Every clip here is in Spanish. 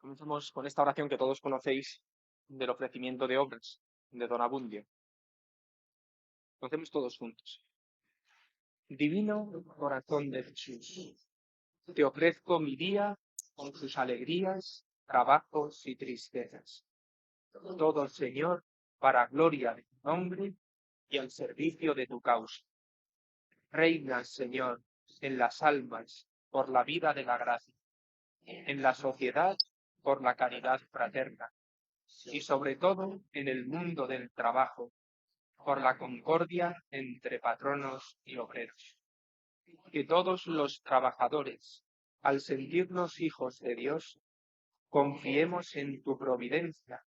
Comenzamos con esta oración que todos conocéis del ofrecimiento de obras de Don Abundio. Lo hacemos todos juntos. Divino corazón de Jesús, te ofrezco mi día con sus alegrías, trabajos y tristezas. Todo, Señor, para gloria de tu nombre y al servicio de tu causa. Reina, Señor, en las almas por la vida de la gracia, en la sociedad por la caridad fraterna, y sobre todo en el mundo del trabajo, por la concordia entre patronos y obreros. Que todos los trabajadores, al sentirnos hijos de Dios, confiemos en tu providencia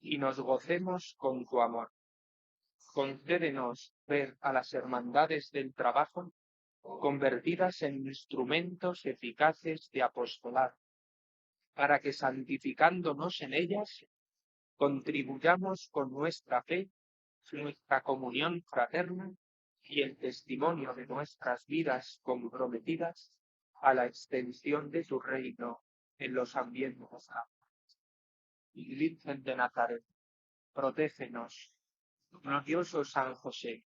y nos gocemos con tu amor. Concédenos ver a las hermandades del trabajo convertidas en instrumentos eficaces de apostolado, para que santificándonos en ellas, contribuyamos con nuestra fe, nuestra comunión fraterna y el testimonio de nuestras vidas comprometidas a la extensión de tu reino en los ambientes. Virgen de Nazaret, protégenos. Glorioso San José,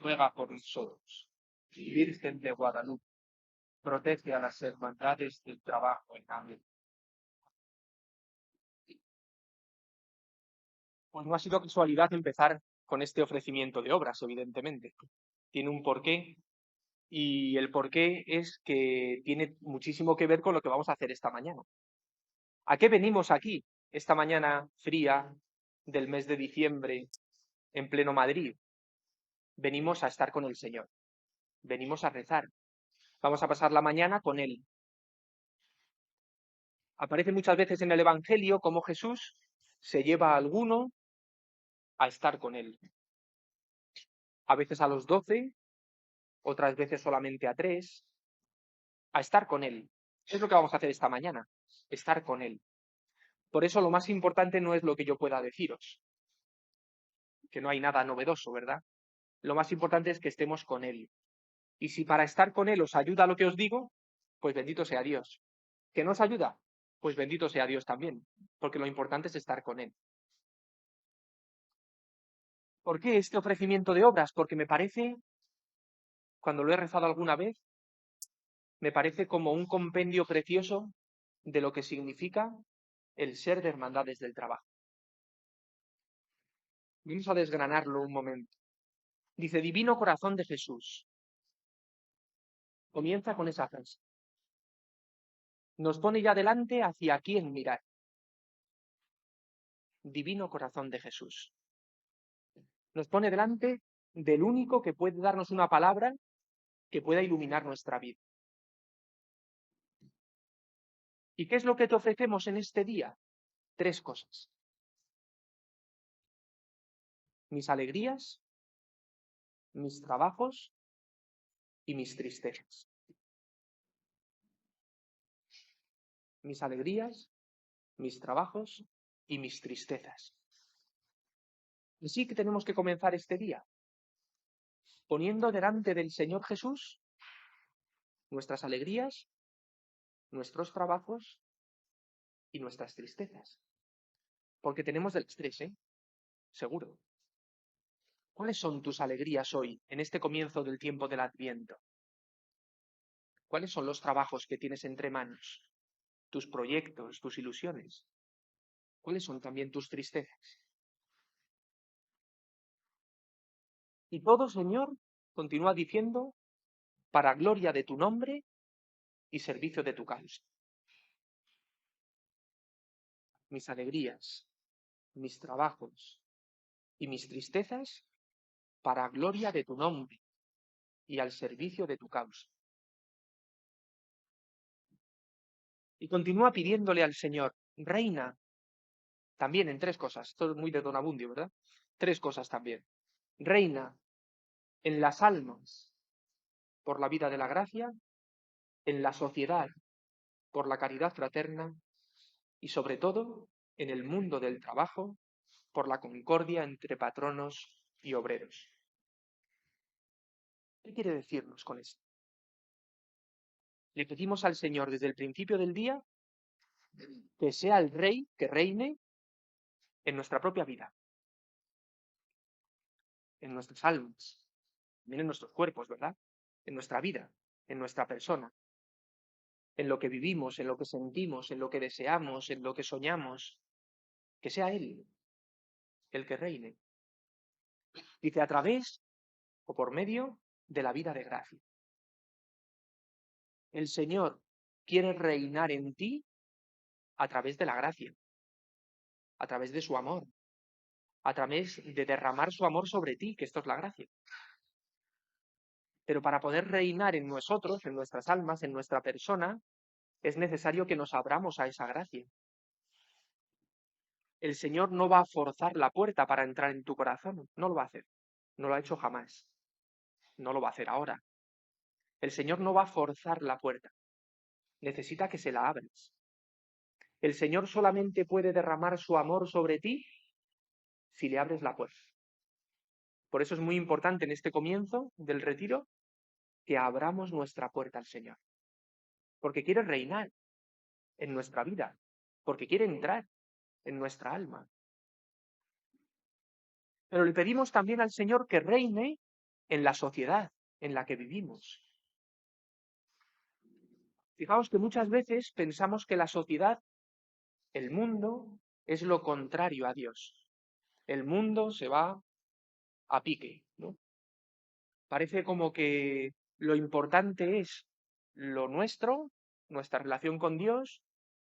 ruega por nosotros. Virgen de Guadalupe, protege a las hermandades del trabajo en Amén. Pues no ha sido casualidad empezar con este ofrecimiento de obras, evidentemente. Tiene un porqué, y el porqué es que tiene muchísimo que ver con lo que vamos a hacer esta mañana. ¿A qué venimos aquí, esta mañana fría del mes de diciembre, en pleno Madrid? Venimos a estar con el Señor, venimos a rezar, vamos a pasar la mañana con Él. Aparece muchas veces en el Evangelio cómo Jesús se lleva a alguno a estar con Él. A veces a los 12, otras veces solamente a 3, a estar con Él. Es lo que vamos a hacer esta mañana, estar con Él. Por eso lo más importante no es lo que yo pueda deciros, que no hay nada novedoso, ¿verdad? Lo más importante es que estemos con Él. Y si para estar con Él os ayuda lo que os digo, pues bendito sea Dios. ¿Que no os ayuda? Pues bendito sea Dios también, porque lo importante es estar con Él. ¿Por qué este ofrecimiento de obras? Porque me parece, cuando lo he rezado alguna vez, me parece como un compendio precioso de lo que significa el ser de hermandades del trabajo. Vamos a desgranarlo un momento. Dice, Divino Corazón de Jesús. Comienza con esa frase. Nos pone ya delante hacia quién mirar. Divino Corazón de Jesús. Nos pone delante del único que puede darnos una palabra que pueda iluminar nuestra vida. ¿Y qué es lo que te ofrecemos en este día? 3 cosas. Mis alegrías, mis trabajos y mis tristezas. Mis alegrías, mis trabajos y mis tristezas. Así que tenemos que comenzar este día poniendo delante del Señor Jesús nuestras alegrías, nuestros trabajos y nuestras tristezas. Porque tenemos del estrés, seguro. ¿Cuáles son tus alegrías hoy, en este comienzo del tiempo del Adviento? ¿Cuáles son los trabajos que tienes entre manos? ¿Tus proyectos, tus ilusiones? ¿Cuáles son también tus tristezas? Y todo, Señor, continúa diciendo, para gloria de tu nombre y servicio de tu causa. Mis alegrías, mis trabajos y mis tristezas, para gloria de tu nombre y al servicio de tu causa. Y continúa pidiéndole al Señor, reina, también en 3 cosas, esto es muy de Don Abundio, ¿verdad? 3 cosas también. Reina en las almas por la vida de la gracia, en la sociedad por la caridad fraterna y sobre todo en el mundo del trabajo por la concordia entre patronos y obreros. ¿Qué quiere decirnos con esto? Le pedimos al Señor desde el principio del día que sea el Rey que reine en nuestra propia vida, en nuestras almas, también en nuestros cuerpos, ¿verdad? En nuestra vida, en nuestra persona, en lo que vivimos, en lo que sentimos, en lo que deseamos, en lo que soñamos, que sea Él el que reine. Dice, a través o por medio de la vida de gracia. El Señor quiere reinar en ti a través de la gracia, a través de su amor, a través de derramar su amor sobre ti, que esto es la gracia. Pero para poder reinar en nosotros, en nuestras almas, en nuestra persona, es necesario que nos abramos a esa gracia. El Señor no va a forzar la puerta para entrar en tu corazón, no lo va a hacer. No lo ha hecho jamás. No lo va a hacer ahora. El Señor no va a forzar la puerta. Necesita que se la abras. El Señor solamente puede derramar su amor sobre ti si le abres la puerta. Por eso es muy importante en este comienzo del retiro que abramos nuestra puerta al Señor. Porque quiere reinar en nuestra vida, porque quiere entrar en nuestra alma. Pero le pedimos también al Señor que reine en la sociedad en la que vivimos. Fijaos que muchas veces pensamos que la sociedad, el mundo, es lo contrario a Dios. El mundo se va a pique, ¿no? Parece como que lo importante es lo nuestro, nuestra relación con Dios,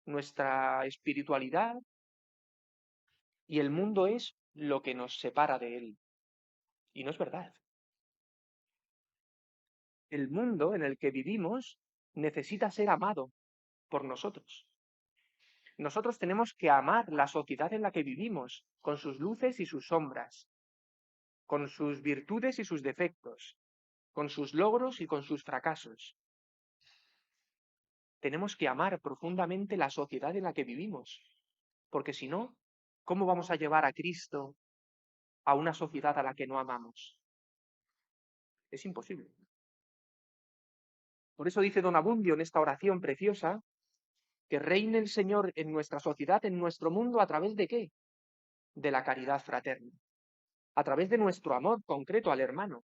nuestra espiritualidad, y el mundo es lo que nos separa de Él. Y no es verdad. El mundo en el que vivimos necesita ser amado por nosotros. Nosotros tenemos que amar la sociedad en la que vivimos, con sus luces y sus sombras, con sus virtudes y sus defectos, con sus logros y con sus fracasos. Tenemos que amar profundamente la sociedad en la que vivimos, porque si no, ¿cómo vamos a llevar a Cristo a una sociedad a la que no amamos? Es imposible. Por eso dice don Abundio en esta oración preciosa, que reine el Señor en nuestra sociedad, en nuestro mundo, ¿a través de qué? De la caridad fraterna, a través de nuestro amor concreto al hermano.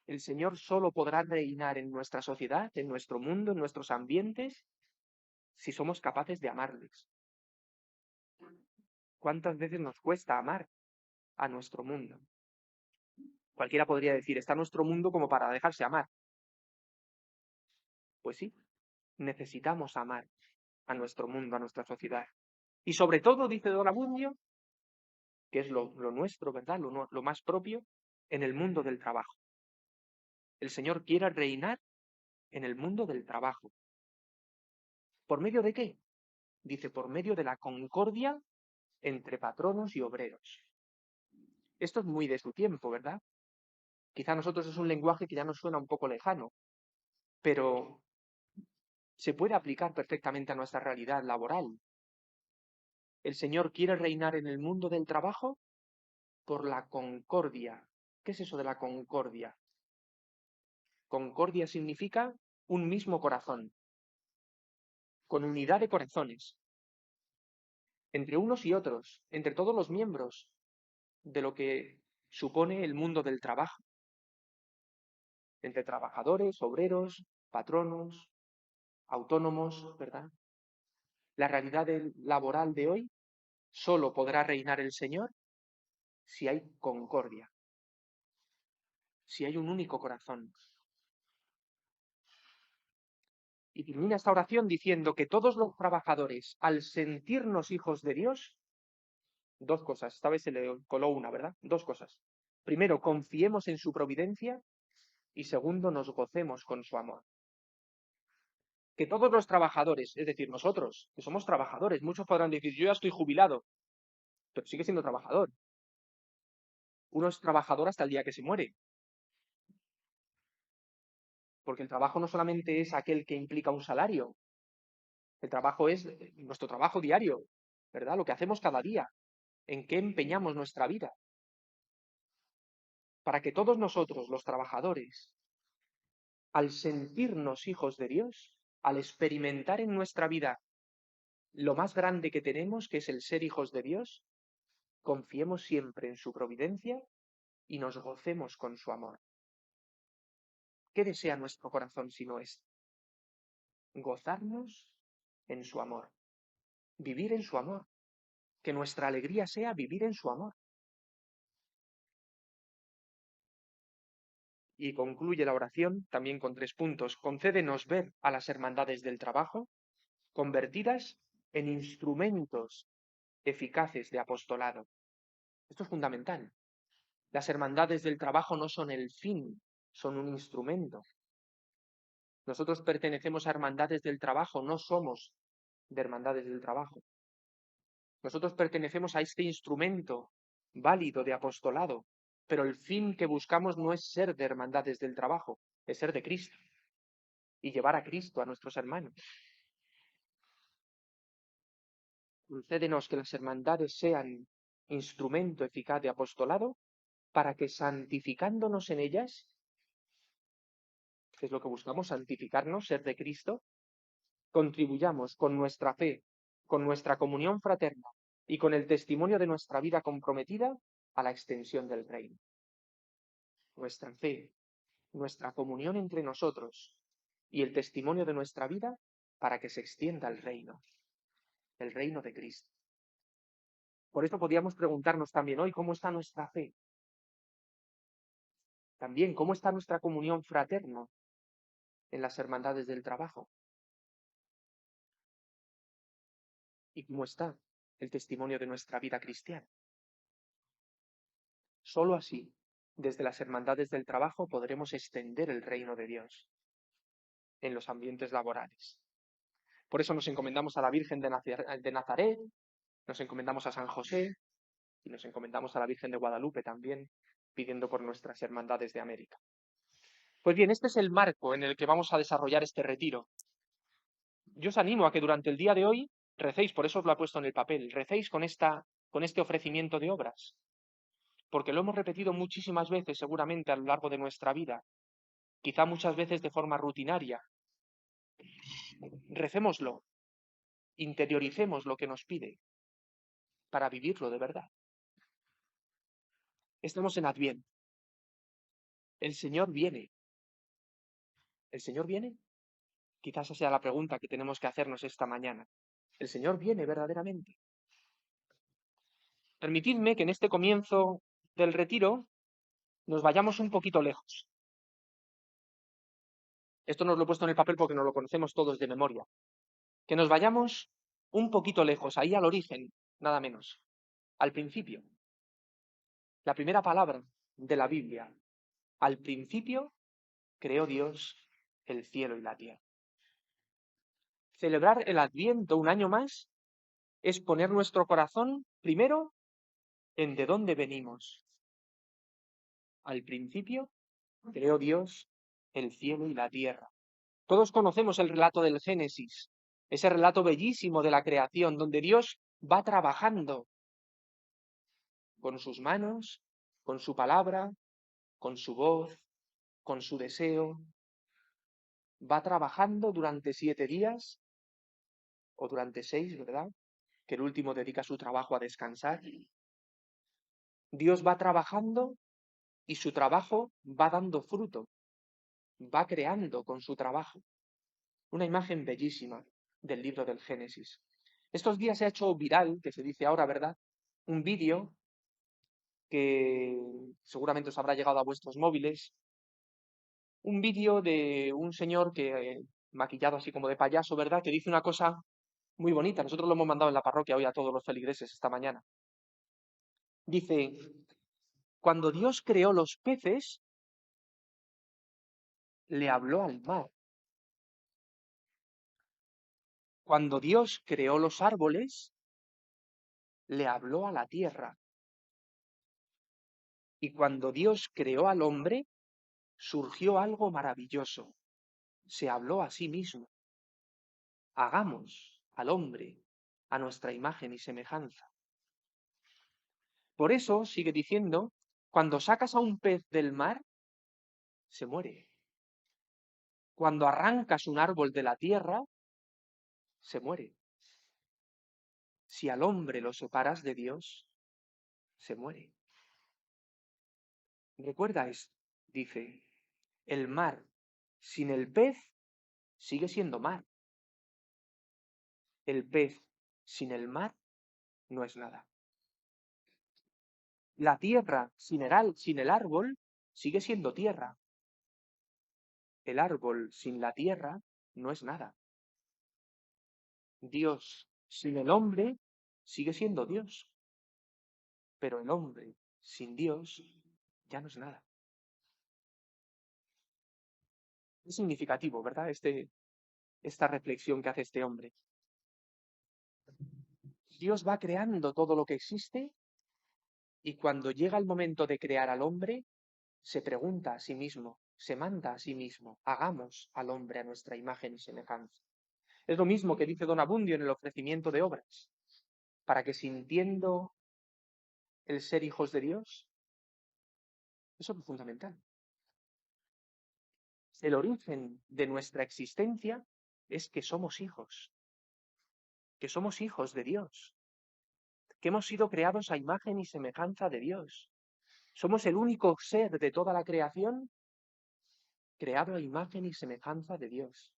El Señor solo podrá reinar en nuestra sociedad, en nuestro mundo, en nuestros ambientes, si somos capaces de amarles. ¿Cuántas veces nos cuesta amar a nuestro mundo? Cualquiera podría decir, está nuestro mundo como para dejarse amar. Pues sí, necesitamos amar a nuestro mundo, a nuestra sociedad. Y sobre todo, dice don Abundio, que es lo nuestro, ¿verdad? Lo más propio, en el mundo del trabajo. El Señor quiere reinar en el mundo del trabajo. ¿Por medio de qué? Dice, por medio de la concordia entre patronos y obreros. Esto es muy de su tiempo, ¿verdad? Quizá a nosotros es un lenguaje que ya nos suena un poco lejano, pero se puede aplicar perfectamente a nuestra realidad laboral. El Señor quiere reinar en el mundo del trabajo por la concordia. ¿Qué es eso de la concordia? Concordia significa un mismo corazón, con unidad de corazones, entre unos y otros, entre todos los miembros de lo que supone el mundo del trabajo, entre trabajadores, obreros, patronos, autónomos, ¿verdad? La realidad laboral de hoy solo podrá reinar el Señor si hay concordia, si hay un único corazón. Y termina esta oración diciendo que todos los trabajadores, al sentirnos hijos de Dios, dos cosas, esta vez se le coló una, ¿verdad? Dos cosas. Primero, confiemos en su providencia y segundo, nos gocemos con su amor. Que todos los trabajadores, es decir, nosotros, que somos trabajadores, muchos podrán decir, yo ya estoy jubilado, pero sigue siendo trabajador. Uno es trabajador hasta el día que se muere. Porque el trabajo no solamente es aquel que implica un salario, el trabajo es nuestro trabajo diario, ¿verdad? Lo que hacemos cada día, en qué empeñamos nuestra vida. Para que todos nosotros, los trabajadores, al sentirnos hijos de Dios, al experimentar en nuestra vida lo más grande que tenemos, que es el ser hijos de Dios, confiemos siempre en su providencia y nos gocemos con su amor. ¿Qué desea nuestro corazón sino esto? Gozarnos en su amor, vivir en su amor, que nuestra alegría sea vivir en su amor. Y concluye la oración también con 3 puntos. Concédenos ver a las hermandades del trabajo convertidas en instrumentos eficaces de apostolado. Esto es fundamental. Las hermandades del trabajo no son el fin, son un instrumento. Nosotros pertenecemos a hermandades del trabajo, no somos de hermandades del trabajo. Nosotros pertenecemos a este instrumento válido de apostolado, pero el fin que buscamos no es ser de hermandades del trabajo, es ser de Cristo y llevar a Cristo a nuestros hermanos. Concédenos que las hermandades sean instrumento eficaz de apostolado para que santificándonos en ellas, que es lo que buscamos, santificarnos, ser de Cristo, contribuyamos con nuestra fe, con nuestra comunión fraterna y con el testimonio de nuestra vida comprometida a la extensión del reino. Nuestra fe, nuestra comunión entre nosotros y el testimonio de nuestra vida para que se extienda el reino de Cristo. Por eso podríamos preguntarnos también hoy cómo está nuestra fe. También cómo está nuestra comunión fraterna en las hermandades del trabajo. Y cómo está el testimonio de nuestra vida cristiana. Solo así, desde las hermandades del trabajo, podremos extender el reino de Dios en los ambientes laborales. Por eso nos encomendamos a la Virgen de Nazaret, nos encomendamos a San José y nos encomendamos a la Virgen de Guadalupe también, pidiendo por nuestras hermandades de América. Pues bien, este es el marco en el que vamos a desarrollar este retiro. Yo os animo a que durante el día de hoy recéis, por eso os lo he puesto en el papel, recéis con este ofrecimiento de obras, porque lo hemos repetido muchísimas veces seguramente a lo largo de nuestra vida, quizá muchas veces de forma rutinaria. Recémoslo, interioricemos lo que nos pide para vivirlo de verdad. Estamos en Adviento. El Señor viene. ¿El Señor viene? Quizás esa sea la pregunta que tenemos que hacernos esta mañana. ¿El Señor viene verdaderamente? Permitidme que en este comienzo del retiro nos vayamos un poquito lejos. Esto nos lo he puesto en el papel porque nos lo conocemos todos de memoria. Que nos vayamos un poquito lejos, ahí al origen, nada menos, al principio. La primera palabra de la Biblia. Al principio creó Dios el cielo y la tierra. Celebrar el Adviento un año más es poner nuestro corazón primero en de dónde venimos. Al principio creó Dios el cielo y la tierra. Todos conocemos el relato del Génesis, ese relato bellísimo de la creación, donde Dios va trabajando con sus manos, con su palabra, con su voz, con su deseo. Va trabajando durante 7 días, o durante 6, ¿verdad? Que el último dedica su trabajo a descansar. Dios va trabajando y su trabajo va dando fruto, va creando con su trabajo. Una imagen bellísima del libro del Génesis. Estos días se ha hecho viral, que se dice ahora, ¿verdad? Un vídeo que seguramente os habrá llegado a vuestros móviles. Un vídeo de un señor que, maquillado así como de payaso, ¿verdad? Que dice una cosa muy bonita. Nosotros lo hemos mandado en la parroquia hoy a todos los feligreses esta mañana. Dice, cuando Dios creó los peces, le habló al mar. Cuando Dios creó los árboles, le habló a la tierra. Y cuando Dios creó al hombre, surgió algo maravilloso. Se habló a sí mismo. Hagamos al hombre a nuestra imagen y semejanza. Por eso, sigue diciendo, cuando sacas a un pez del mar, se muere. cuando arrancas un árbol de la tierra, se muere. Si al hombre lo separas de Dios, se muere. Recuerda esto, dice, el mar sin el pez sigue siendo mar. El pez sin el mar no es nada. La tierra sin el árbol sigue siendo tierra. El árbol sin la tierra no es nada. Dios sin el hombre sigue siendo Dios. Pero el hombre sin Dios ya no es nada. Es significativo, ¿verdad? Esta reflexión que hace este hombre. Dios va creando todo lo que existe y cuando llega el momento de crear al hombre, se pregunta a sí mismo, se manda a sí mismo, hagamos al hombre a nuestra imagen y semejanza. Es lo mismo que dice Don Abundio en el ofrecimiento de obras, para que sintiendo el ser hijos de Dios, eso es fundamental. El origen de nuestra existencia es que somos hijos de Dios, que hemos sido creados a imagen y semejanza de Dios. Somos el único ser de toda la creación creado a imagen y semejanza de Dios.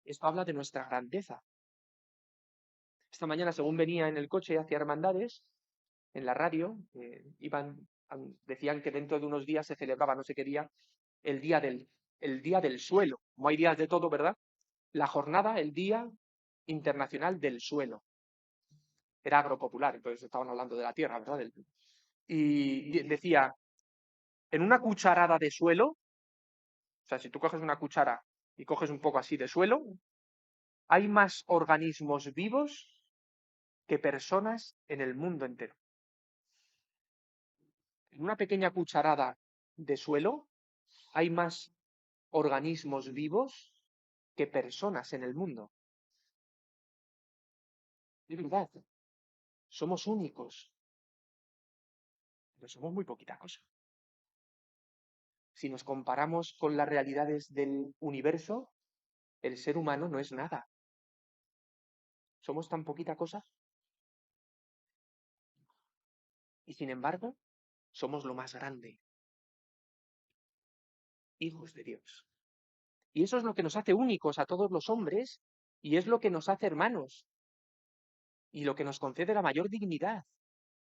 Esto habla de nuestra grandeza. Esta mañana, según venía en el coche hacia Hermandades, en la radio, decían que dentro de unos días se celebraba, no sé qué día, el día del suelo. Como hay días de todo, ¿verdad? La jornada, el Día Internacional del Suelo. Era agropopular, entonces estaban hablando de la tierra, ¿verdad? Y decía, en una cucharada de suelo, o sea, si tú coges una cuchara y coges un poco así de suelo, hay más organismos vivos que personas en el mundo entero. En una pequeña cucharada de suelo hay más organismos vivos que personas en el mundo. De verdad, somos únicos, pero somos muy poquita cosa. Si nos comparamos con las realidades del universo, el ser humano no es nada. Somos tan poquita cosa y sin embargo somos lo más grande, hijos de Dios. Y eso es lo que nos hace únicos a todos los hombres y es lo que nos hace hermanos y lo que nos concede la mayor dignidad,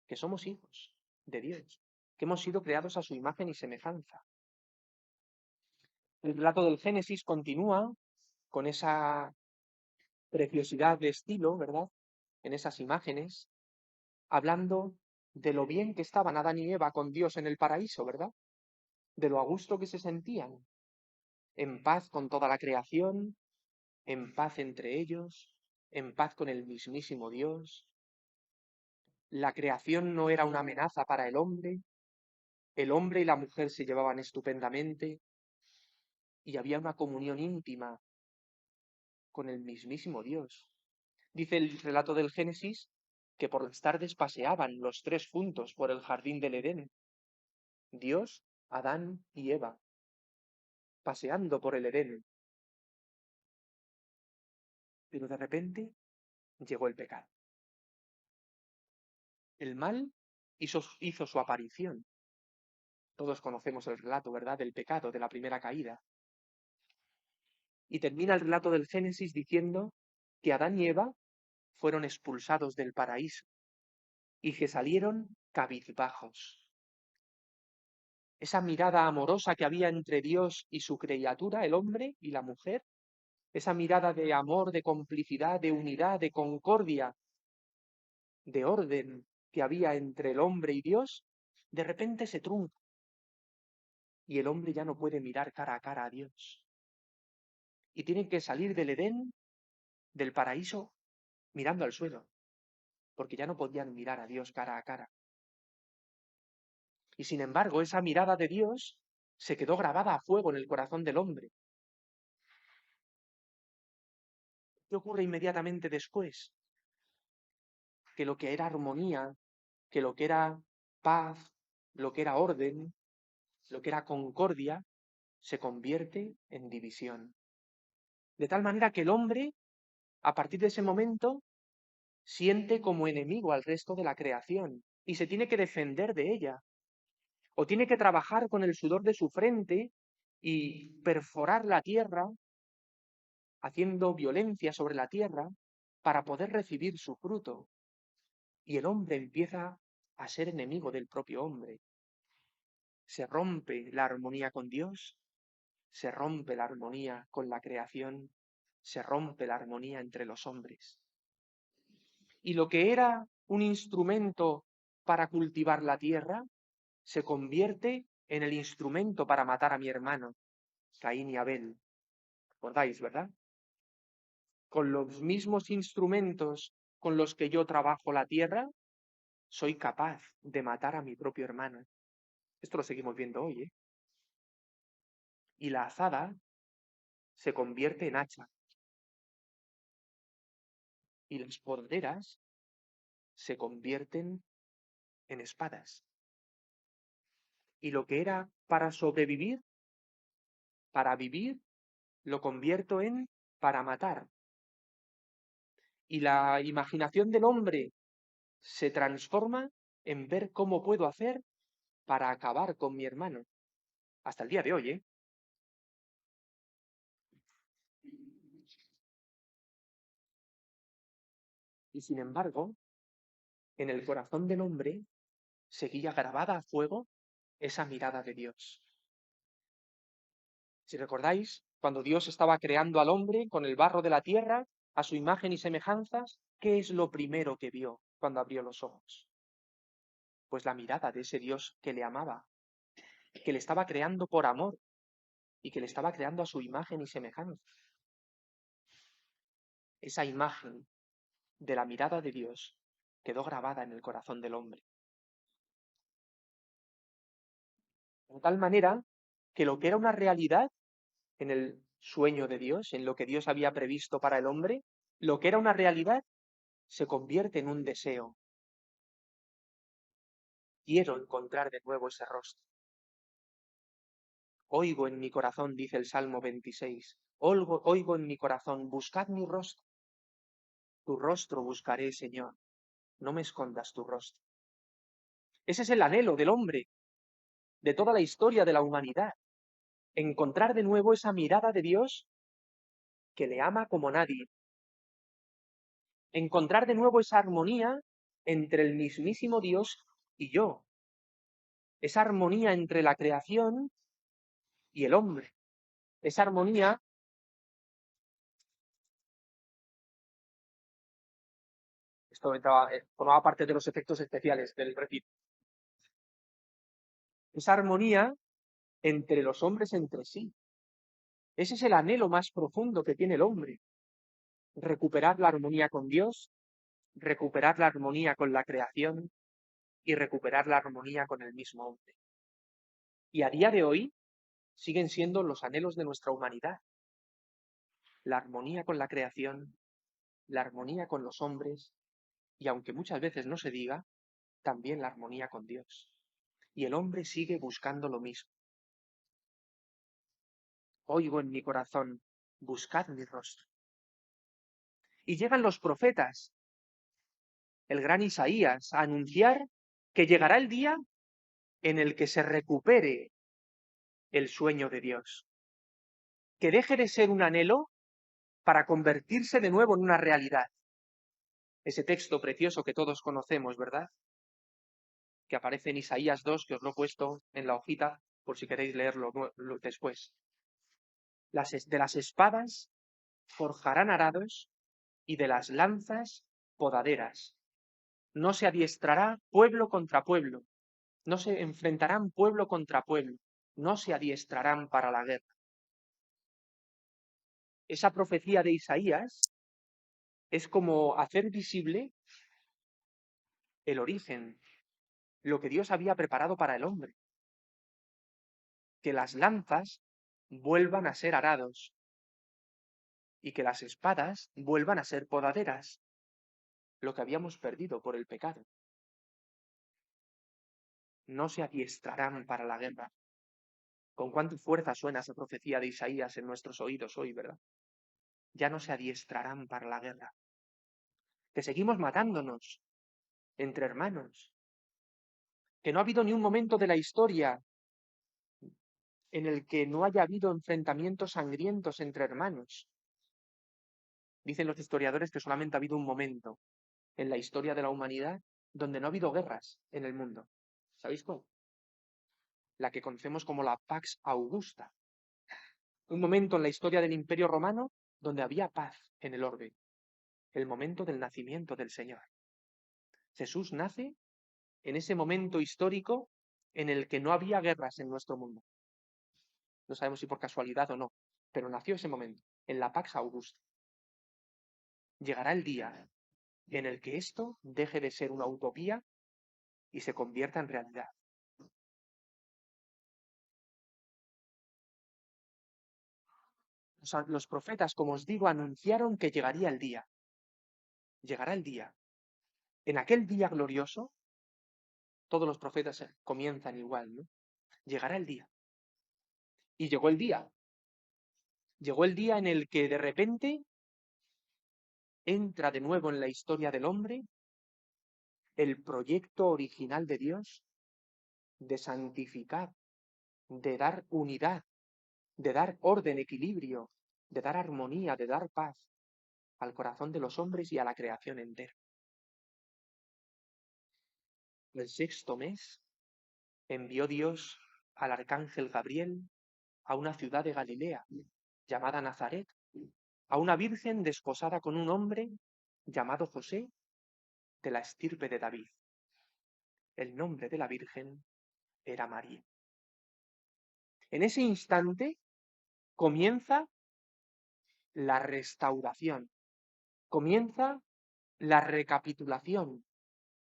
que somos hijos de Dios, que hemos sido creados a su imagen y semejanza. El relato del Génesis continúa con esa preciosidad de estilo, ¿verdad? En esas imágenes, hablando de lo bien que estaban Adán y Eva con Dios en el paraíso, ¿verdad? De lo a gusto que se sentían, en paz con toda la creación, en paz entre ellos, en paz con el mismísimo Dios. La creación no era una amenaza para el hombre y la mujer se llevaban estupendamente y había una comunión íntima con el mismísimo Dios. Dice el relato del Génesis que por las tardes paseaban los tres juntos por el jardín del Edén. Dios, Adán y Eva, paseando por el Edén. Pero de repente llegó el pecado. El mal hizo su aparición. Todos conocemos el relato, ¿verdad?, del pecado, de la primera caída. Y termina el relato del Génesis diciendo que Adán y Eva fueron expulsados del paraíso y que salieron cabizbajos. Esa mirada amorosa que había entre Dios y su criatura, el hombre y la mujer, esa mirada de amor, de complicidad, de unidad, de concordia, de orden que había entre el hombre y Dios, de repente se trunca y el hombre ya no puede mirar cara a cara a Dios. Y tienen que salir del Edén, del paraíso, mirando al suelo, porque ya no podían mirar a Dios cara a cara. Y sin embargo, esa mirada de Dios se quedó grabada a fuego en el corazón del hombre. ¿Qué ocurre inmediatamente después? Que lo que era armonía, que lo que era paz, lo que era orden, lo que era concordia, se convierte en división. De tal manera que el hombre, a partir de ese momento, siente como enemigo al resto de la creación y se tiene que defender de ella, o tiene que trabajar con el sudor de su frente y perforar la tierra, haciendo violencia sobre la tierra, para poder recibir su fruto. Y el hombre empieza a ser enemigo del propio hombre. Se rompe la armonía con Dios, se rompe la armonía con la creación, se rompe la armonía entre los hombres. Y lo que era un instrumento para cultivar la tierra, se convierte en el instrumento para matar a mi hermano, Caín y Abel. ¿Recordáis, verdad? Con los mismos instrumentos con los que yo trabajo la tierra, soy capaz de matar a mi propio hermano. Esto lo seguimos viendo hoy, ¿eh? Y la azada se convierte en hacha. Y las podaderas se convierten en espadas. Y lo que era para sobrevivir, para vivir, lo convierto en para matar. Y la imaginación del hombre se transforma en ver cómo puedo hacer para acabar con mi hermano. Hasta el día de hoy, ¿eh? Y sin embargo, en el corazón del hombre seguía grabada a fuego esa mirada de Dios. Si recordáis, cuando Dios estaba creando al hombre con el barro de la tierra, a su imagen y semejanzas, ¿qué es lo primero que vio cuando abrió los ojos? Pues la mirada de ese Dios que le amaba, que le estaba creando por amor y que le estaba creando a su imagen y semejanza. Esa imagen de la mirada de Dios quedó grabada en el corazón del hombre. De tal manera que lo que era una realidad en el sueño de Dios, en lo que Dios había previsto para el hombre, lo que era una realidad se convierte en un deseo. Quiero encontrar de nuevo ese rostro. Oigo en mi corazón, dice el Salmo 26, oigo en mi corazón, buscad mi rostro. Tu rostro buscaré, Señor, no me escondas tu rostro. Ese es el anhelo del hombre, de toda la historia de la humanidad. Encontrar de nuevo esa mirada de Dios que le ama como nadie. Encontrar de nuevo esa armonía entre el mismísimo Dios y yo. Esa armonía entre la creación y el hombre. Esa armonía, esto formaba parte de los efectos especiales del repito. Esa armonía entre los hombres entre sí. Ese es el anhelo más profundo que tiene el hombre. Recuperar la armonía con Dios, recuperar la armonía con la creación y recuperar la armonía con el mismo hombre. Y a día de hoy siguen siendo los anhelos de nuestra humanidad. La armonía con la creación, la armonía con los hombres y, aunque muchas veces no se diga, también la armonía con Dios. Y el hombre sigue buscando lo mismo. Oigo en mi corazón, buscad mi rostro. Y llegan los profetas, el gran Isaías, a anunciar que llegará el día en el que se recupere el sueño de Dios. Que deje de ser un anhelo para convertirse de nuevo en una realidad. Ese texto precioso que todos conocemos, ¿verdad? Que aparece en Isaías 2, que os lo he puesto en la hojita por si queréis leerlo después. De las espadas forjarán arados y de las lanzas podaderas. No se adiestrará pueblo contra pueblo, no se enfrentarán pueblo contra pueblo, no se adiestrarán para la guerra. Esa profecía de Isaías es como hacer visible el origen, lo que Dios había preparado para el hombre. Que las lanzas vuelvan a ser arados y que las espadas vuelvan a ser podaderas, lo que habíamos perdido por el pecado. No se adiestrarán para la guerra. Con cuánta fuerza suena esa profecía de Isaías en nuestros oídos hoy, ¿verdad? Ya no se adiestrarán para la guerra. Que seguimos matándonos entre hermanos. Que no ha habido ni un momento de la historia en el que no haya habido enfrentamientos sangrientos entre hermanos. Dicen los historiadores que solamente ha habido un momento en la historia de la humanidad donde no ha habido guerras en el mundo. ¿Sabéis cuál? La que conocemos como la Pax Augusta. Un momento en la historia del Imperio Romano donde había paz en el orbe. El momento del nacimiento del Señor. Jesús nace en ese momento histórico en el que no había guerras en nuestro mundo. No sabemos si por casualidad o no, pero nació ese momento, en la Pax Augusta. Llegará el día en el que esto deje de ser una utopía y se convierta en realidad. O sea, los profetas, como os digo, anunciaron que llegaría el día. Llegará el día. En aquel día glorioso, todos los profetas comienzan igual, ¿no? Llegará el día. Y llegó el día. Llegó el día en el que de repente entra de nuevo en la historia del hombre el proyecto original de Dios de santificar, de dar unidad, de dar orden, equilibrio, de dar armonía, de dar paz al corazón de los hombres y a la creación entera. El sexto mes envió Dios al arcángel Gabriel a una ciudad de Galilea llamada Nazaret, a una virgen desposada con un hombre llamado José de la estirpe de David. El nombre de la virgen era María. En ese instante comienza la restauración, comienza la recapitulación,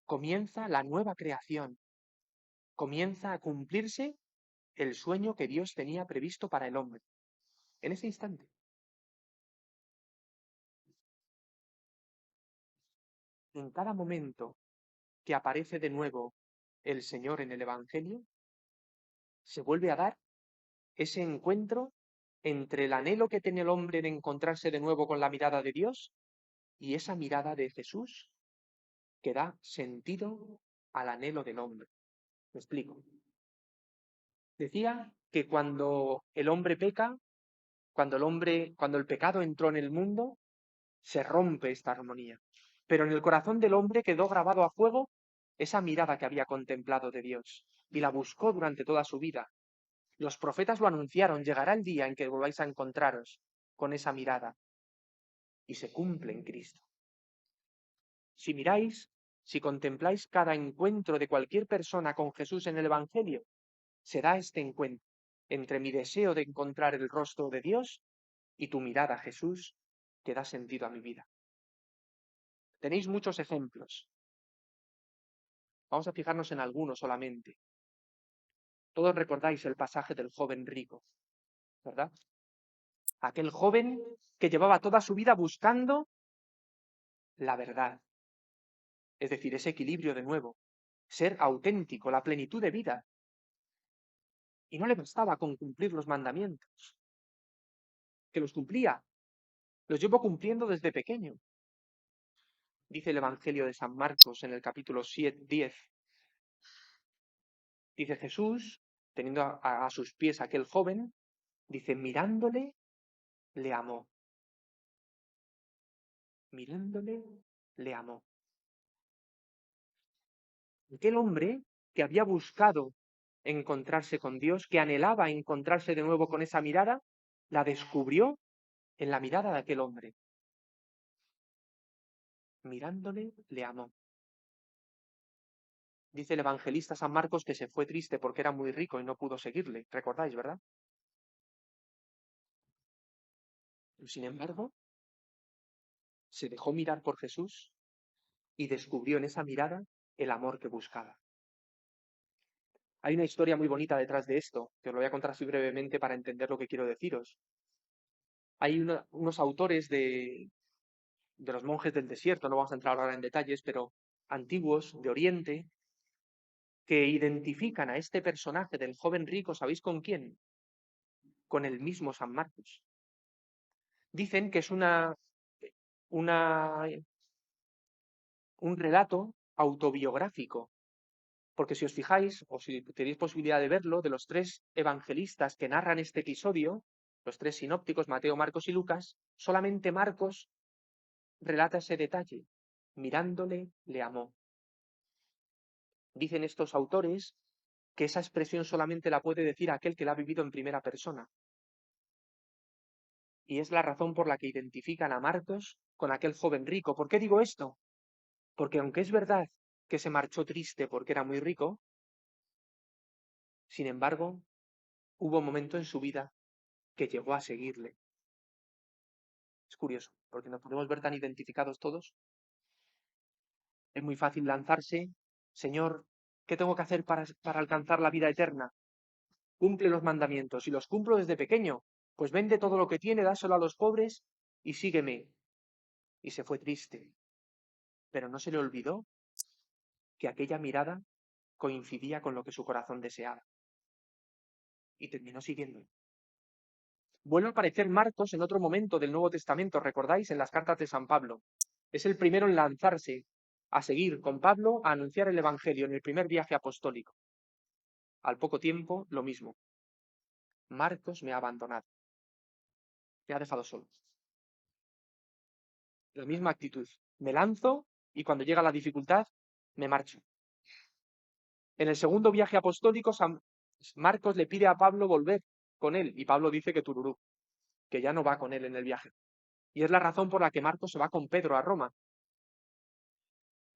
comienza la nueva creación, comienza a cumplirse el sueño que Dios tenía previsto para el hombre. En ese instante. En cada momento que aparece de nuevo el Señor en el Evangelio, se vuelve a dar ese encuentro entre el anhelo que tiene el hombre de encontrarse de nuevo con la mirada de Dios y esa mirada de Jesús que da sentido al anhelo del hombre. ¿Me explico? Decía que cuando el hombre peca, cuando el pecado entró en el mundo, se rompe esta armonía. Pero en el corazón del hombre quedó grabado a fuego esa mirada que había contemplado de Dios y la buscó durante toda su vida. Los profetas lo anunciaron, llegará el día en que volváis a encontraros con esa mirada y se cumple en Cristo. Si miráis, si contempláis cada encuentro de cualquier persona con Jesús en el Evangelio, será este encuentro entre mi deseo de encontrar el rostro de Dios y tu mirada, Jesús, que da sentido a mi vida. Tenéis muchos ejemplos. Vamos a fijarnos en algunos solamente. Todos recordáis el pasaje del joven rico, ¿verdad? Aquel joven que llevaba toda su vida buscando la verdad, es decir, ese equilibrio de nuevo, ser auténtico, la plenitud de vida. Y no le bastaba con cumplir los mandamientos, que los cumplía, los llevo cumpliendo desde pequeño. Dice el Evangelio de San Marcos en el capítulo 10. Dice Jesús, teniendo a sus pies aquel joven, dice, mirándole, le amó. Mirándole, le amó. Aquel hombre que había buscado encontrarse con Dios, que anhelaba encontrarse de nuevo con esa mirada, la descubrió en la mirada de aquel hombre. Mirándole, le amó. Dice el evangelista San Marcos que se fue triste porque era muy rico y no pudo seguirle. ¿Recordáis, verdad? Sin embargo, se dejó mirar por Jesús y descubrió en esa mirada el amor que buscaba. Hay una historia muy bonita detrás de esto, que os lo voy a contar así brevemente para entender lo que quiero deciros. Hay unos autores de los monjes del desierto, no vamos a entrar ahora en detalles, pero antiguos, de Oriente, que identifican a este personaje del joven rico, ¿sabéis con quién? con el mismo San Marcos. Dicen que es un relato autobiográfico, porque si os fijáis, o si tenéis posibilidad de verlo, de los tres evangelistas que narran este episodio, los tres sinópticos, Mateo, Marcos y Lucas, solamente Marcos relata ese detalle. Mirándole, le amó. Dicen estos autores que esa expresión solamente la puede decir aquel que la ha vivido en primera persona. Y es la razón por la que identifican a Marcos con aquel joven rico. ¿Por qué digo esto? Porque aunque es verdad que se marchó triste porque era muy rico, sin embargo, hubo un momento en su vida que llegó a seguirle. Es curioso, porque nos podemos ver tan identificados todos. Es muy fácil lanzarse, Señor, ¿qué tengo que hacer para alcanzar la vida eterna? Cumple los mandamientos y los cumplo desde pequeño. Pues vende todo lo que tiene, dáselo a los pobres y sígueme. Y se fue triste. Pero no se le olvidó que aquella mirada coincidía con lo que su corazón deseaba. Y terminó siguiéndolo. Vuelve a aparecer Marcos en otro momento del Nuevo Testamento, ¿recordáis? En las cartas de San Pablo. Es el primero en lanzarse a seguir con Pablo a anunciar el Evangelio en el primer viaje apostólico. Al poco tiempo, lo mismo. Marcos me ha abandonado. Me ha dejado solo. La misma actitud. Me lanzo y cuando llega la dificultad, me marcho. En el segundo viaje apostólico, San Marcos le pide a Pablo volver con él y Pablo dice que tururú, que ya no va con él en el viaje. Y es la razón por la que Marcos se va con Pedro a Roma.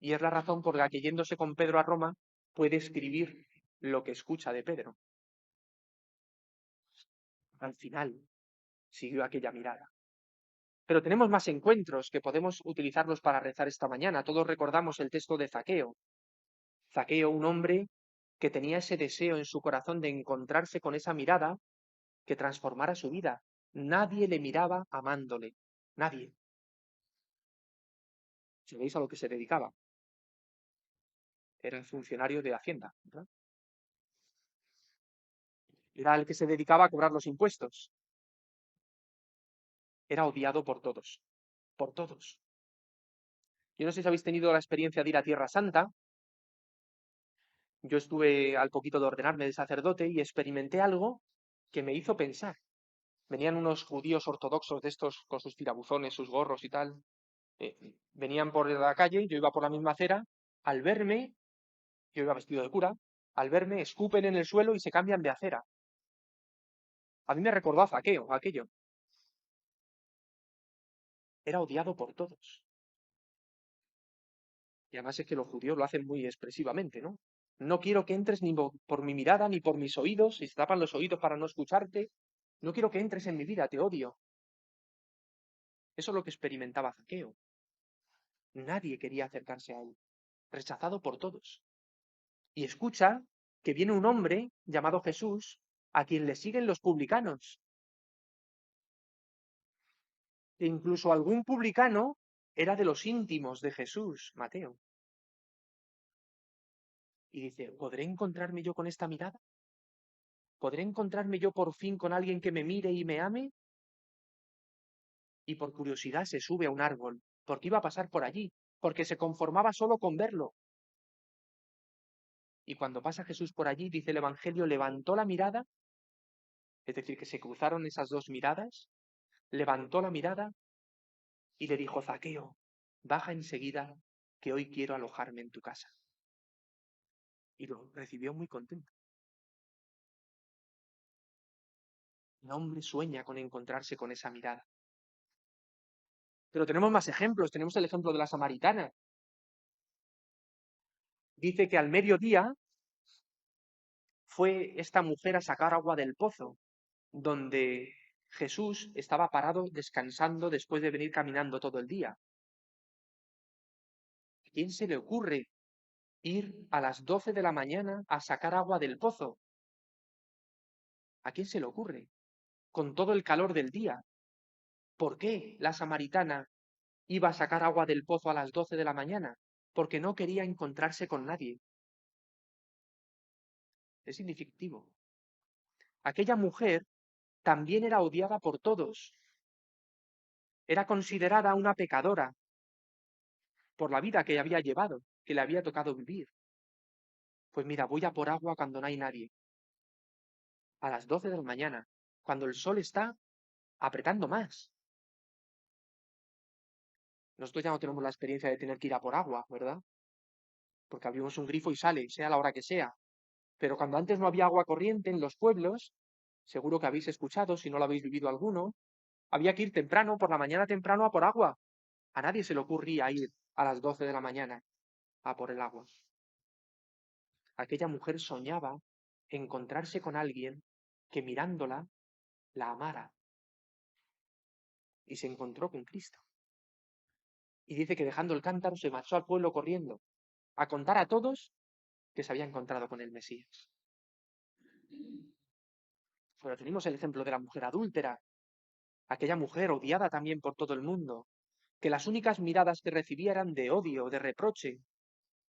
Y es la razón por la que yéndose con Pedro a Roma puede escribir lo que escucha de Pedro. Al final siguió aquella mirada. Pero tenemos más encuentros que podemos utilizarlos para rezar esta mañana. Todos recordamos el texto de Zaqueo. Zaqueo, un hombre que tenía ese deseo en su corazón de encontrarse con esa mirada que transformara su vida. Nadie le miraba amándole. Nadie. ¿Sabéis a lo que se dedicaba? Era funcionario de Hacienda, ¿verdad? Era el que se dedicaba a cobrar los impuestos. Era odiado por todos. Por todos. Yo no sé si habéis tenido la experiencia de ir a Tierra Santa. Yo estuve al poquito de ordenarme de sacerdote y experimenté algo que me hizo pensar. Venían unos judíos ortodoxos de estos con sus tirabuzones, sus gorros y tal. Venían por la calle, yo iba por la misma acera. Al verme, yo iba vestido de cura, al verme escupen en el suelo y se cambian de acera. A mí me recordó a Zaqueo, aquello. Era odiado por todos. Y además es que los judíos lo hacen muy expresivamente, ¿no? No quiero que entres ni por mi mirada ni por mis oídos, y se tapan los oídos para no escucharte. No quiero que entres en mi vida, te odio. Eso es lo que experimentaba Zaqueo. Nadie quería acercarse a él, rechazado por todos. Y escucha que viene un hombre llamado Jesús, a quien le siguen los publicanos. E incluso algún publicano era de los íntimos de Jesús, Mateo. Y dice, ¿podré encontrarme yo con esta mirada? ¿Podré encontrarme yo por fin con alguien que me mire y me ame? Y por curiosidad se sube a un árbol, porque iba a pasar por allí, porque se conformaba solo con verlo. Y cuando pasa Jesús por allí, dice el Evangelio, levantó la mirada, es decir, que se cruzaron esas dos miradas, levantó la mirada y le dijo, Zaqueo, baja enseguida, que hoy quiero alojarme en tu casa. Y lo recibió muy contento. El hombre sueña con encontrarse con esa mirada. Pero tenemos más ejemplos. Tenemos el ejemplo de la samaritana. Dice que al mediodía fue esta mujer a sacar agua del pozo, donde Jesús estaba parado descansando después de venir caminando todo el día. ¿A quién se le ocurre ir a las 12 de la mañana a sacar agua del pozo? ¿A quién se le ocurre? Con todo el calor del día. ¿Por qué la samaritana iba a sacar agua del pozo a las 12 de la mañana? Porque no quería encontrarse con nadie. Es significativo. Aquella mujer también era odiada por todos. Era considerada una pecadora por la vida que había llevado, que le había tocado vivir. Pues mira, voy a por agua cuando no hay nadie, a las 12 de la mañana, cuando el sol está apretando más. Nosotros ya no tenemos la experiencia de tener que ir a por agua, ¿verdad? Porque abrimos un grifo y sale, sea la hora que sea. Pero cuando antes no había agua corriente en los pueblos, seguro que habéis escuchado, si no lo habéis vivido alguno, había que ir temprano, por la mañana temprano, a por agua. A nadie se le ocurría ir a las 12 de la mañana a por el agua. Aquella mujer soñaba encontrarse con alguien que mirándola la amara. Y se encontró con Cristo. Y dice que dejando el cántaro se marchó al pueblo corriendo a contar a todos que se había encontrado con el Mesías. Pero tenemos el ejemplo de la mujer adúltera, aquella mujer odiada también por todo el mundo, que las únicas miradas que recibía eran de odio, de reproche,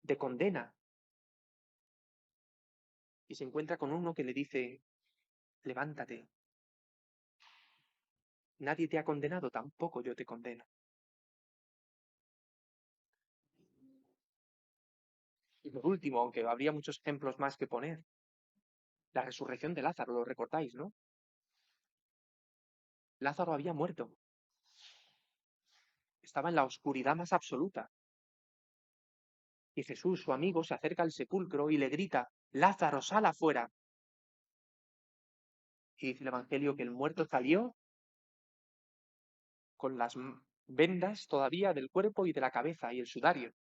de condena. Y se encuentra con uno que le dice, levántate. Nadie te ha condenado, tampoco yo te condeno. Y por último, aunque habría muchos ejemplos más que poner, la resurrección de Lázaro, lo recordáis, ¿no? Lázaro había muerto. Estaba en la oscuridad más absoluta. Y Jesús, su amigo, se acerca al sepulcro y le grita, Lázaro, sal afuera. Y dice el Evangelio que el muerto salió con las vendas todavía del cuerpo y de la cabeza y el sudario.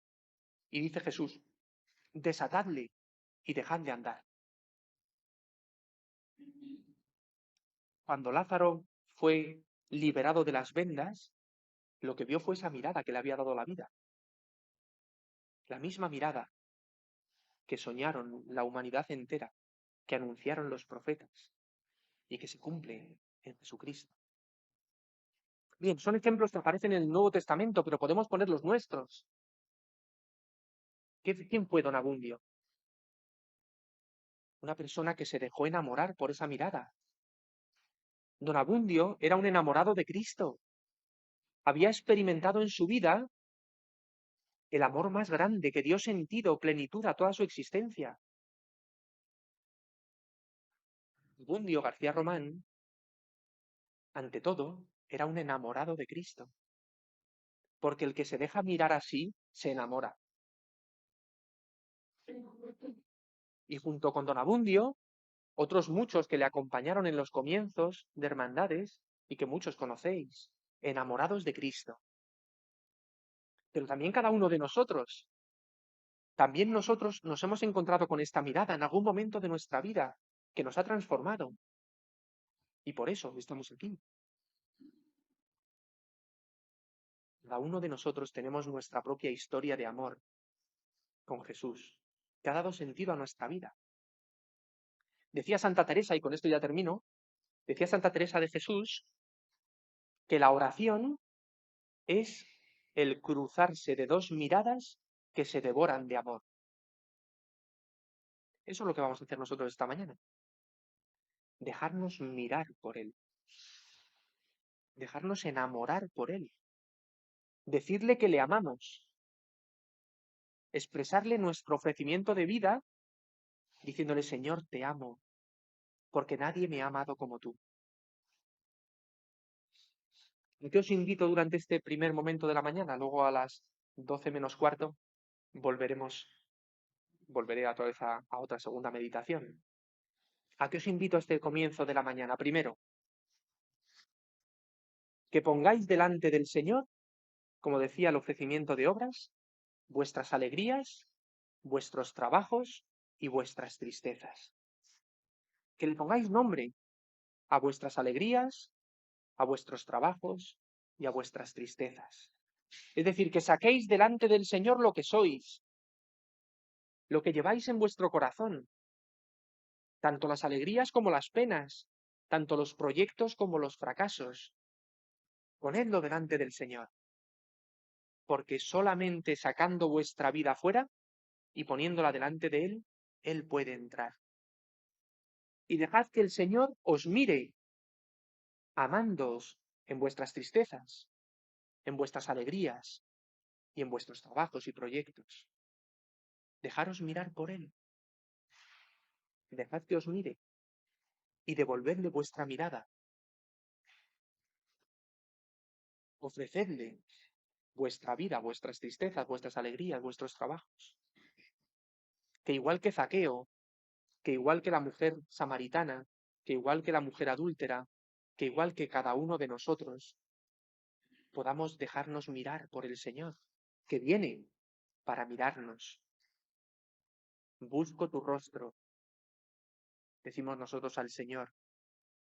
Y dice Jesús, desatadle y dejadle andar. Cuando Lázaro fue liberado de las vendas, lo que vio fue esa mirada que le había dado la vida. La misma mirada que soñaron la humanidad entera, que anunciaron los profetas y que se cumple en Jesucristo. Bien, son ejemplos que aparecen en el Nuevo Testamento, pero podemos poner los nuestros. ¿Quién fue Don Abundio? Una persona que se dejó enamorar por esa mirada. Don Abundio era un enamorado de Cristo. Había experimentado en su vida el amor más grande que dio sentido, plenitud a toda su existencia. Abundio García Román, ante todo, era un enamorado de Cristo. Porque el que se deja mirar así, se enamora. Y junto con Don Abundio, otros muchos que le acompañaron en los comienzos de hermandades y que muchos conocéis, enamorados de Cristo. Pero también cada uno de nosotros, también nosotros nos hemos encontrado con esta mirada en algún momento de nuestra vida que nos ha transformado. Y por eso estamos aquí. Cada uno de nosotros tenemos nuestra propia historia de amor con Jesús, que ha dado sentido a nuestra vida. Decía Santa Teresa, y con esto ya termino, decía Santa Teresa de Jesús, que la oración es el cruzarse de dos miradas que se devoran de amor. Eso es lo que vamos a hacer nosotros esta mañana. Dejarnos mirar por Él. Dejarnos enamorar por Él. Decirle que le amamos. Expresarle nuestro ofrecimiento de vida diciéndole, Señor, te amo, porque nadie me ha amado como tú. ¿A qué os invito durante este primer momento de la mañana? Luego a las 12 menos cuarto volveré otra vez a otra segunda meditación. ¿A qué os invito a este comienzo de la mañana? Primero, que pongáis delante del Señor, como decía el ofrecimiento de obras, vuestras alegrías, vuestros trabajos y vuestras tristezas. Que le pongáis nombre a vuestras alegrías, a vuestros trabajos y a vuestras tristezas. Es decir, que saquéis delante del Señor lo que sois, lo que lleváis en vuestro corazón, tanto las alegrías como las penas, tanto los proyectos como los fracasos. Ponedlo delante del Señor, porque solamente sacando vuestra vida fuera y poniéndola delante de Él, Él puede entrar. Y dejad que el Señor os mire amándoos en vuestras tristezas, en vuestras alegrías y en vuestros trabajos y proyectos. Dejaros mirar por Él. Dejad que os mire y devolvedle vuestra mirada. Ofrecedle vuestra vida, vuestras tristezas, vuestras alegrías, vuestros trabajos. Que igual que Zaqueo, que igual que la mujer samaritana, que igual que la mujer adúltera, que igual que cada uno de nosotros, podamos dejarnos mirar por el Señor, que viene para mirarnos. Busco tu rostro, decimos nosotros al Señor,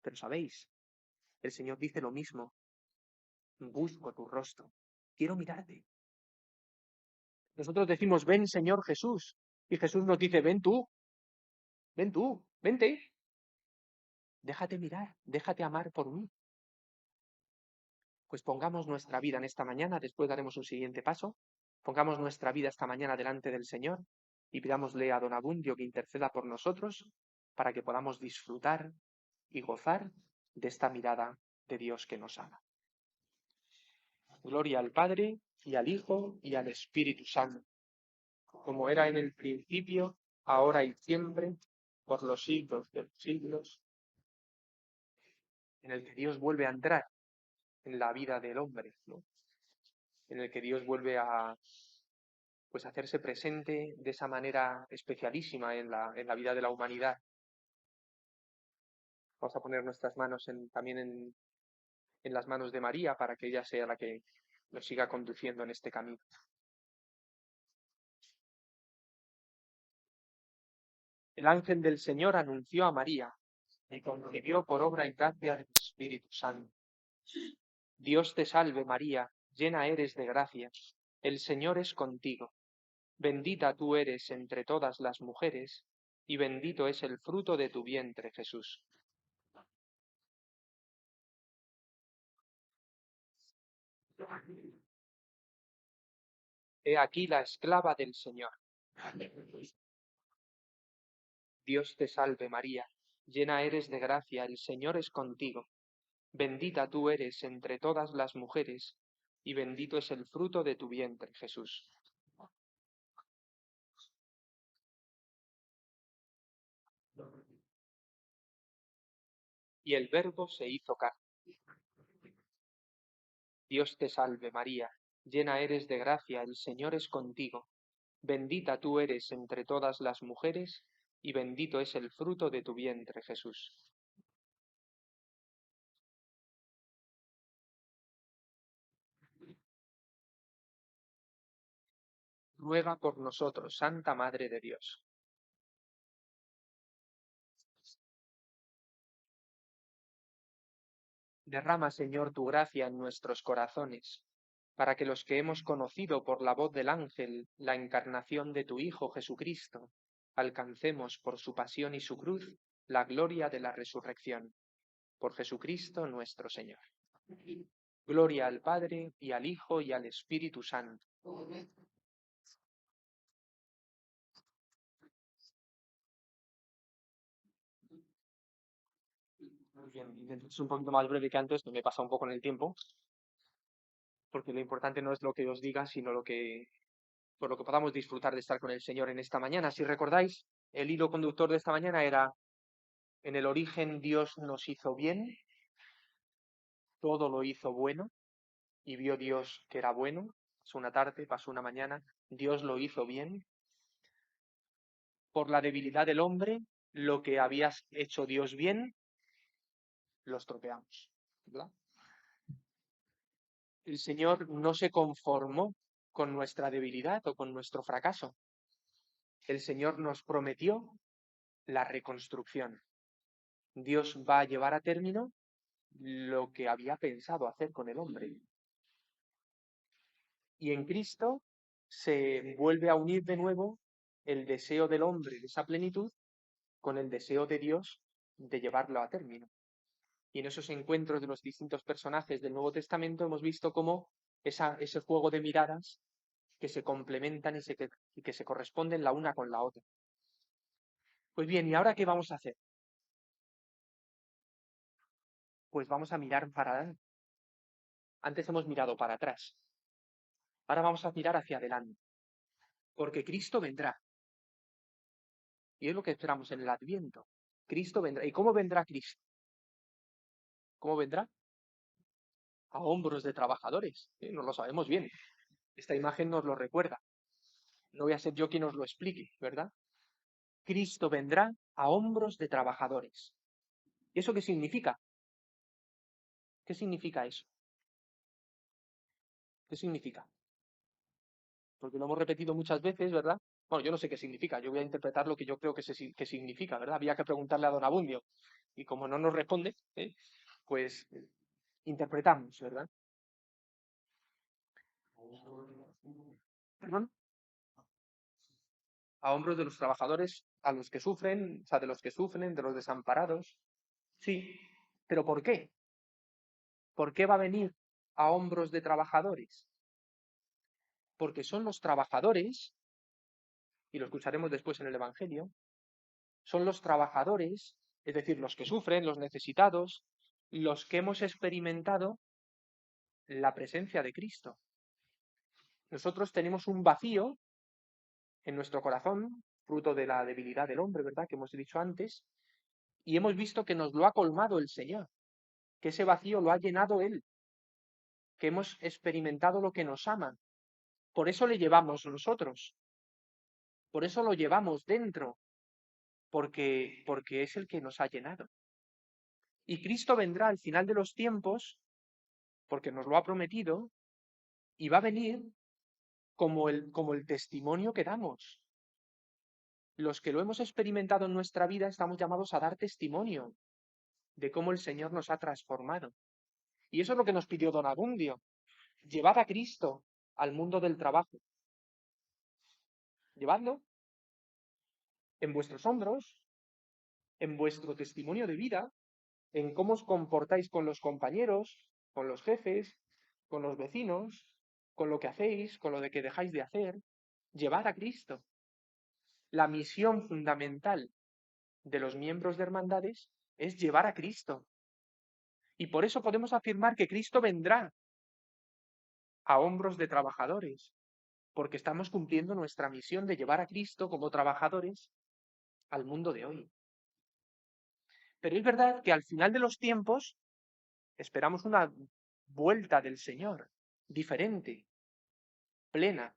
pero sabéis, el Señor dice lo mismo. Busco tu rostro, quiero mirarte. Nosotros decimos, ven Señor Jesús, y Jesús nos dice, ven tú, vente. Déjate mirar, déjate amar por mí. Pues pongamos nuestra vida en esta mañana, después daremos un siguiente paso, pongamos nuestra vida esta mañana delante del Señor y pidámosle a Don Abundio que interceda por nosotros para que podamos disfrutar y gozar de esta mirada de Dios que nos ama. Gloria al Padre, y al Hijo, y al Espíritu Santo, como era en el principio, ahora y siempre, por los siglos de los siglos, en el que Dios vuelve a entrar en la vida del hombre, ¿no? En el que Dios vuelve a pues hacerse presente de esa manera especialísima en la vida de la humanidad. Vamos a poner nuestras manos también en las manos de María para que ella sea la que nos siga conduciendo en este camino. El ángel del Señor anunció a María y concibió por obra y gracia del Espíritu Santo. Dios te salve María, llena eres de gracia, el Señor es contigo. Bendita tú eres entre todas las mujeres, y bendito es el fruto de tu vientre, Jesús. He aquí la esclava del Señor. Dios te salve María, llena eres de gracia, el Señor es contigo. Bendita tú eres entre todas las mujeres, y bendito es el fruto de tu vientre, Jesús. Y el Verbo se hizo carne. Dios te salve María, llena eres de gracia, el Señor es contigo. Bendita tú eres entre todas las mujeres, y bendito es el fruto de tu vientre, Jesús. Ruega por nosotros, Santa Madre de Dios. Derrama, Señor, tu gracia en nuestros corazones, para que los que hemos conocido por la voz del ángel la encarnación de tu Hijo Jesucristo, alcancemos por su pasión y su cruz la gloria de la resurrección. Por Jesucristo nuestro Señor. Gloria al Padre, y al Hijo, y al Espíritu Santo. Muy bien, intento ser un poquito más breve que antes, que me pasa un poco en el tiempo, porque lo importante no es lo que os diga, sino por lo que podamos disfrutar de estar con el Señor en esta mañana. Si recordáis, el hilo conductor de esta mañana era: en el origen Dios nos hizo bien, todo lo hizo bueno, y vio Dios que era bueno. Pasó una tarde, pasó una mañana, Dios lo hizo bien. Por la debilidad del hombre, lo que había hecho Dios bien, lo estropeamos, ¿verdad? El Señor no se conformó con nuestra debilidad o con nuestro fracaso. El Señor nos prometió la reconstrucción. Dios va a llevar a término lo que había pensado hacer con el hombre. Y en Cristo se vuelve a unir de nuevo el deseo del hombre de esa plenitud con el deseo de Dios de llevarlo a término. Y en esos encuentros de los distintos personajes del Nuevo Testamento hemos visto cómo ese juego de miradas que se complementan y que se corresponden la una con la otra. Pues bien, ¿y ahora qué vamos a hacer? pues vamos a mirar para adelante. Antes hemos mirado para atrás. Ahora vamos a mirar hacia adelante. Porque Cristo vendrá. Y es lo que esperamos en el Adviento. Cristo vendrá. ¿Y cómo vendrá Cristo? ¿Cómo vendrá? A hombros de trabajadores. No lo sabemos bien. Esta imagen nos lo recuerda. No voy a ser yo quien os lo explique, ¿verdad? Cristo vendrá a hombros de trabajadores. ¿Y eso qué significa? ¿Qué significa eso? ¿Qué significa? Porque lo hemos repetido muchas veces, ¿verdad? Bueno, yo no sé qué significa, yo voy a interpretar lo que yo creo que significa, ¿verdad? Había que preguntarle a don Abundio, y como no nos responde, pues interpretamos, ¿verdad? ¿Perdón? A hombros de los trabajadores, a los que sufren, o sea, de los que sufren, de los desamparados. Sí, pero ¿por qué? ¿Por qué va a venir a hombros de trabajadores? Porque son los trabajadores, y lo escucharemos después en el Evangelio, son los trabajadores, es decir, los que sufren, los necesitados, los que hemos experimentado la presencia de Cristo. Nosotros tenemos un vacío en nuestro corazón, fruto de la debilidad del hombre, ¿verdad? Que hemos dicho antes, y hemos visto que nos lo ha colmado el Señor, que ese vacío lo ha llenado Él, que hemos experimentado lo que nos ama. Por eso le llevamos nosotros, por eso lo llevamos dentro, porque es el que nos ha llenado. Y Cristo vendrá al final de los tiempos, porque nos lo ha prometido, y va a venir como el testimonio que damos. Los que lo hemos experimentado en nuestra vida estamos llamados a dar testimonio de cómo el Señor nos ha transformado. Y eso es lo que nos pidió don Abundio. Llevad a Cristo al mundo del trabajo. Llevadlo en vuestros hombros, en vuestro testimonio de vida, en cómo os comportáis con los compañeros, con los jefes, con los vecinos, con lo que hacéis, con lo de que dejáis de hacer. Llevad a Cristo. La misión fundamental de los miembros de hermandades es llevar a Cristo. Y por eso podemos afirmar que Cristo vendrá a hombros de trabajadores, porque estamos cumpliendo nuestra misión de llevar a Cristo como trabajadores al mundo de hoy. Pero es verdad que al final de los tiempos esperamos una vuelta del Señor, diferente, plena,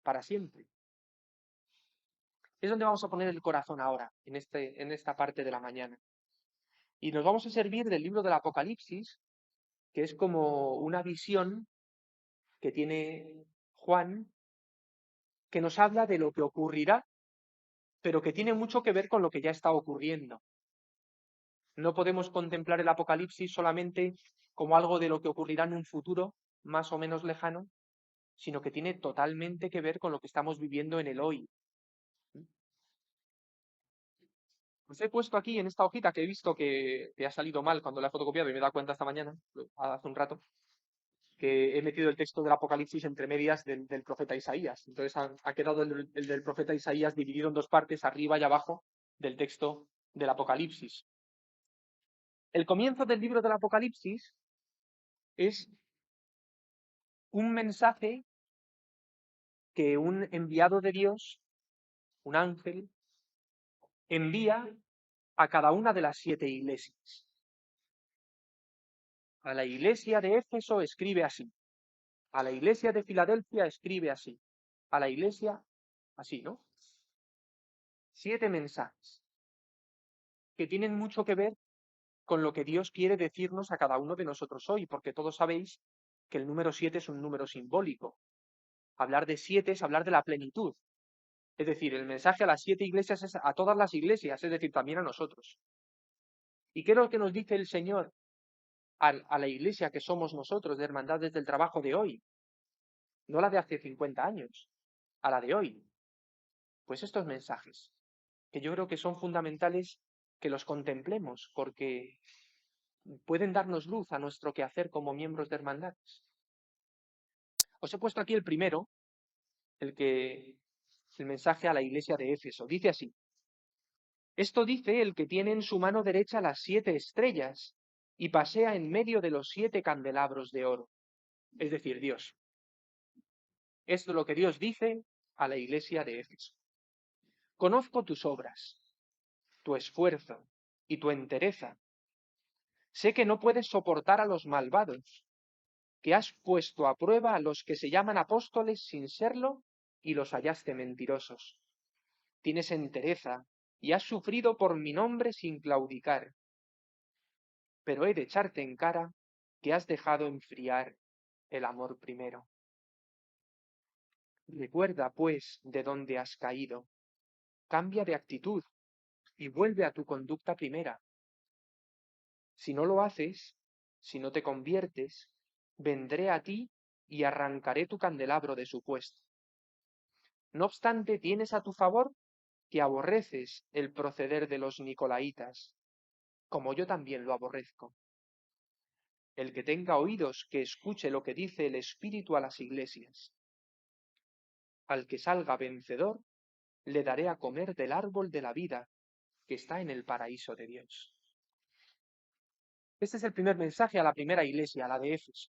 para siempre. Es donde vamos a poner el corazón ahora, en esta parte de la mañana. Y nos vamos a servir del libro del Apocalipsis, que es como una visión que tiene Juan, que nos habla de lo que ocurrirá, pero que tiene mucho que ver con lo que ya está ocurriendo. No podemos contemplar el Apocalipsis solamente como algo de lo que ocurrirá en un futuro más o menos lejano, sino que tiene totalmente que ver con lo que estamos viviendo en el hoy. Os he puesto aquí en esta hojita que he visto que ha salido mal cuando la he fotocopiado y me he dado cuenta esta mañana, hace un rato, que he metido el texto del Apocalipsis entre medias del profeta Isaías. Entonces ha quedado el del profeta Isaías dividido en dos partes, arriba y abajo del texto del Apocalipsis. El comienzo del libro del Apocalipsis es un mensaje que un enviado de Dios, un ángel, envía a cada una de las 7 iglesias. A la iglesia de Éfeso escribe así. A la iglesia de Filadelfia escribe así. A la iglesia, así, ¿no? 7 mensajes que tienen mucho que ver con lo que Dios quiere decirnos a cada uno de nosotros hoy, porque todos sabéis que el número 7 es un número simbólico. Hablar de 7 es hablar de la plenitud. Es decir, el mensaje a las 7 iglesias es a todas las iglesias, es decir, también a nosotros. ¿Y qué es lo que nos dice el Señor a la iglesia que somos nosotros, de Hermandades del Trabajo de hoy? No la de hace 50 años, a la de hoy. Pues estos mensajes, que yo creo que son fundamentales que los contemplemos, porque pueden darnos luz a nuestro quehacer como miembros de hermandades. Os he puesto aquí el primero, el mensaje a la iglesia de Éfeso. Dice así: esto dice el que tiene en su mano derecha las 7 estrellas y pasea en medio de los 7 candelabros de oro. Es decir, Dios. Esto es lo que Dios dice a la iglesia de Éfeso. Conozco tus obras, tu esfuerzo y tu entereza. Sé que no puedes soportar a los malvados, que has puesto a prueba a los que se llaman apóstoles sin serlo y los hallaste mentirosos. Tienes entereza y has sufrido por mi nombre sin claudicar. Pero he de echarte en cara que has dejado enfriar el amor primero. Recuerda, pues, de dónde has caído. Cambia de actitud y vuelve a tu conducta primera. Si no lo haces, si no te conviertes, vendré a ti y arrancaré tu candelabro de su puesto. No obstante, tienes a tu favor que aborreces el proceder de los nicolaitas, como yo también lo aborrezco. El que tenga oídos, que escuche lo que dice el Espíritu a las iglesias. Al que salga vencedor, le daré a comer del árbol de la vida que está en el paraíso de Dios. Este es el primer mensaje a la primera iglesia, a la de Éfeso.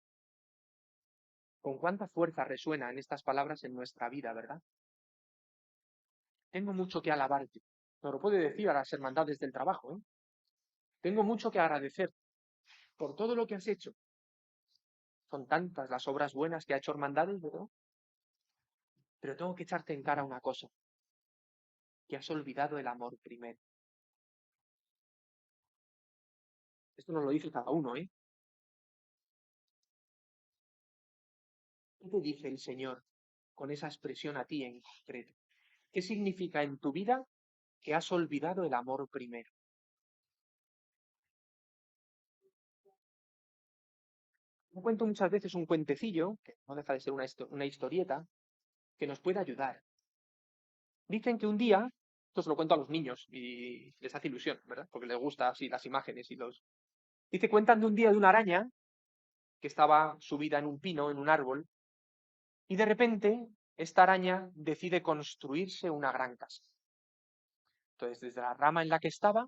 Con cuánta fuerza resuenan estas palabras en nuestra vida, ¿verdad? Tengo mucho que alabarte. Nos lo puede decir a las hermandades del trabajo, ¿eh? Tengo mucho que agradecer por todo lo que has hecho. Son tantas las obras buenas que ha hecho hermandades, ¿verdad? Pero tengo que echarte en cara una cosa, que has olvidado el amor primero. Esto nos lo dice cada uno, ¿eh? ¿Qué te dice el Señor con esa expresión a ti en concreto? ¿Qué significa en tu vida que has olvidado el amor primero? Yo cuento muchas veces un cuentecillo, que no deja de ser una historieta, que nos puede ayudar. Dicen que un día, esto se lo cuento a los niños y les hace ilusión, ¿verdad? Porque les gusta así las imágenes y los... Dice, cuentan de un día de una araña que estaba subida en un pino, en un árbol, y de repente esta araña decide construirse una gran casa. Entonces, desde la rama en la que estaba,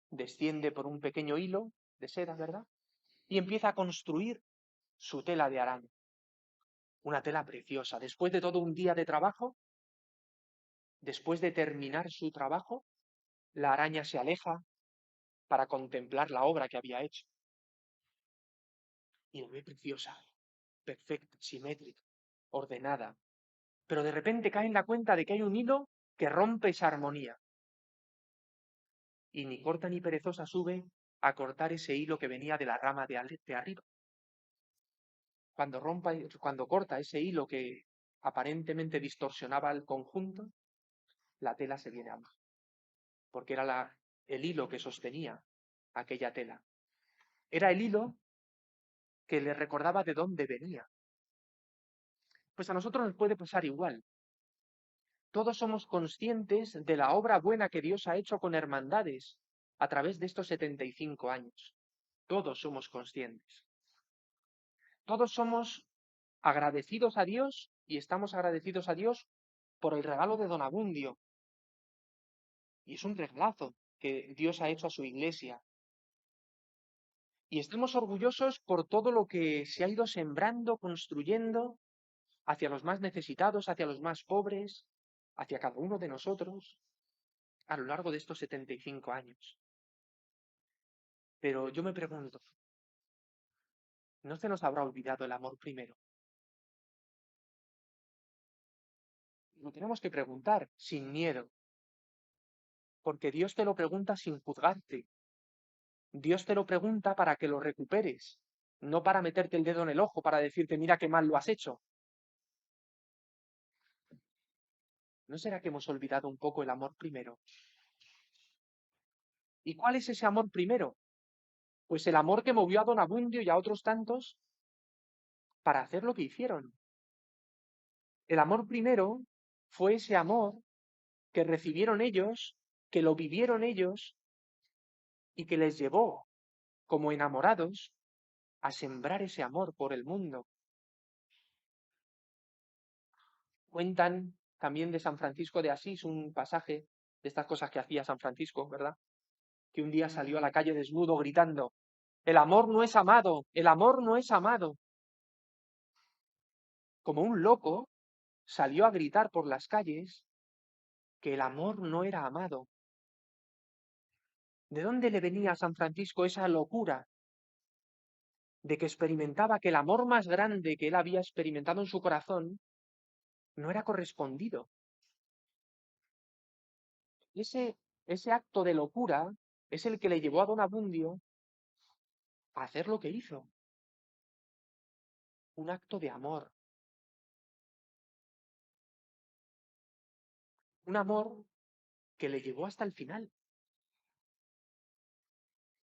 desciende por un pequeño hilo de seda, ¿verdad? Y empieza a construir su tela de araña. Una tela preciosa. Después de todo un día de trabajo, después de terminar su trabajo, la araña se aleja para contemplar la obra que había hecho. Y la ve preciosa, perfecta, simétrica, ordenada. Pero de repente cae en la cuenta de que hay un hilo que rompe esa armonía. Y ni corta ni perezosa sube a cortar ese hilo que venía de la rama de arriba. Cuando corta ese hilo que aparentemente distorsionaba el conjunto, la tela se viene abajo. Porque era el hilo que sostenía aquella tela. Era el hilo que le recordaba de dónde venía. Pues a nosotros nos puede pasar igual. Todos somos conscientes de la obra buena que Dios ha hecho con hermandades a través de estos 75 años. Todos somos conscientes. Todos somos agradecidos a Dios y estamos agradecidos a Dios por el regalo de Don Abundio. Y es un regalazo que Dios ha hecho a su iglesia. Y estamos orgullosos por todo lo que se ha ido sembrando, construyendo hacia los más necesitados, hacia los más pobres, hacia cada uno de nosotros a lo largo de estos 75 años. Pero yo me pregunto, ¿no se nos habrá olvidado el amor primero? Lo tenemos que preguntar sin miedo, porque Dios te lo pregunta sin juzgarte. Dios te lo pregunta para que lo recuperes, no para meterte el dedo en el ojo, para decirte, mira qué mal lo has hecho. ¿No será que hemos olvidado un poco el amor primero? ¿Y cuál es ese amor primero? Pues el amor que movió a Don Abundio y a otros tantos para hacer lo que hicieron. El amor primero fue ese amor que recibieron ellos, que lo vivieron ellos y que les llevó, como enamorados, a sembrar ese amor por el mundo. Cuentan también de San Francisco de Asís, un pasaje de estas cosas que hacía San Francisco, ¿verdad? Que un día salió a la calle desnudo gritando, El amor no es amado, el amor no es amado. Como un loco, salió a gritar por las calles que el amor no era amado. ¿De dónde le venía a San Francisco esa locura de que experimentaba que el amor más grande que él había experimentado en su corazón no era correspondido? Ese acto de locura es el que le llevó a Don Abundio a hacer lo que hizo, un acto de amor, un amor que le llevó hasta el final.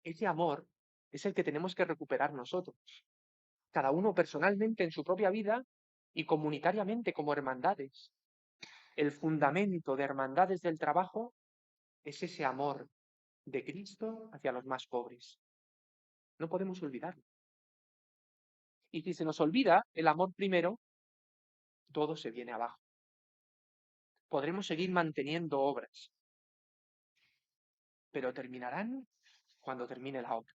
Ese amor es el que tenemos que recuperar nosotros, cada uno personalmente en su propia vida y comunitariamente como hermandades. El fundamento de Hermandades del Trabajo es ese amor de Cristo hacia los más pobres. No podemos olvidarlo. Y si se nos olvida el amor primero, todo se viene abajo. Podremos seguir manteniendo obras, pero terminarán cuando termine la obra.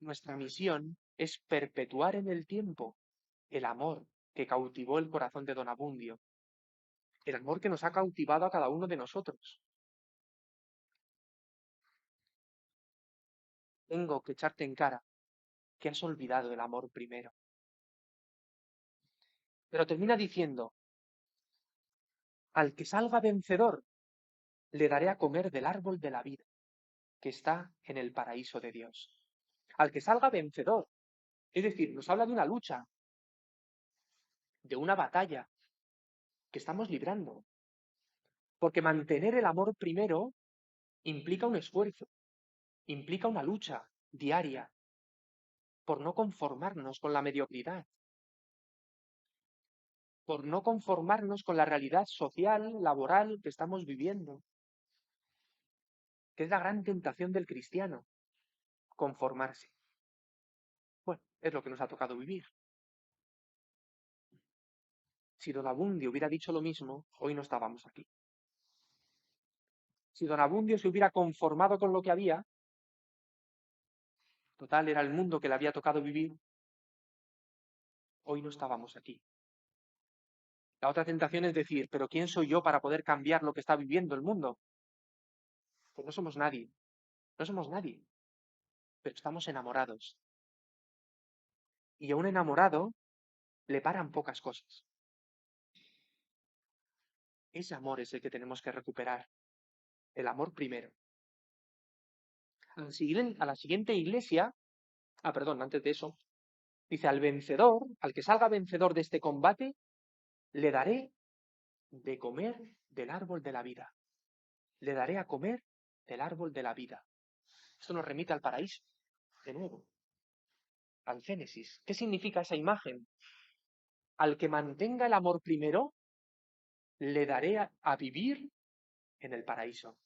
Nuestra misión es perpetuar en el tiempo el amor que cautivó el corazón de Don Abundio, el amor que nos ha cautivado a cada uno de nosotros. Tengo que echarte en cara que has olvidado el amor primero. Pero termina diciendo, al que salga vencedor, le daré a comer del árbol de la vida, que está en el paraíso de Dios. Al que salga vencedor, es decir, nos habla de una lucha, de una batalla que estamos librando. Porque mantener el amor primero implica un esfuerzo, implica una lucha diaria por no conformarnos con la mediocridad, por no conformarnos con la realidad social, laboral que estamos viviendo, que es la gran tentación del cristiano, conformarse. Bueno, es lo que nos ha tocado vivir. Si Don Abundio hubiera dicho lo mismo, hoy no estábamos aquí. Si Don Abundio se hubiera conformado con lo que había, total era el mundo que le había tocado vivir, hoy no estábamos aquí. La otra tentación es decir, pero ¿quién soy yo para poder cambiar lo que está viviendo el mundo? Pues no somos nadie, no somos nadie, pero estamos enamorados. Y a un enamorado le paran pocas cosas. Ese amor es el que tenemos que recuperar, el amor primero. A la siguiente iglesia, perdón, antes de eso, dice al vencedor, al que salga vencedor de este combate, le daré de comer del árbol de la vida. Le daré a comer del árbol de la vida. Esto nos remite al paraíso, de nuevo, al Génesis. ¿Qué significa esa imagen? Al que mantenga el amor primero, le daré a vivir en el paraíso,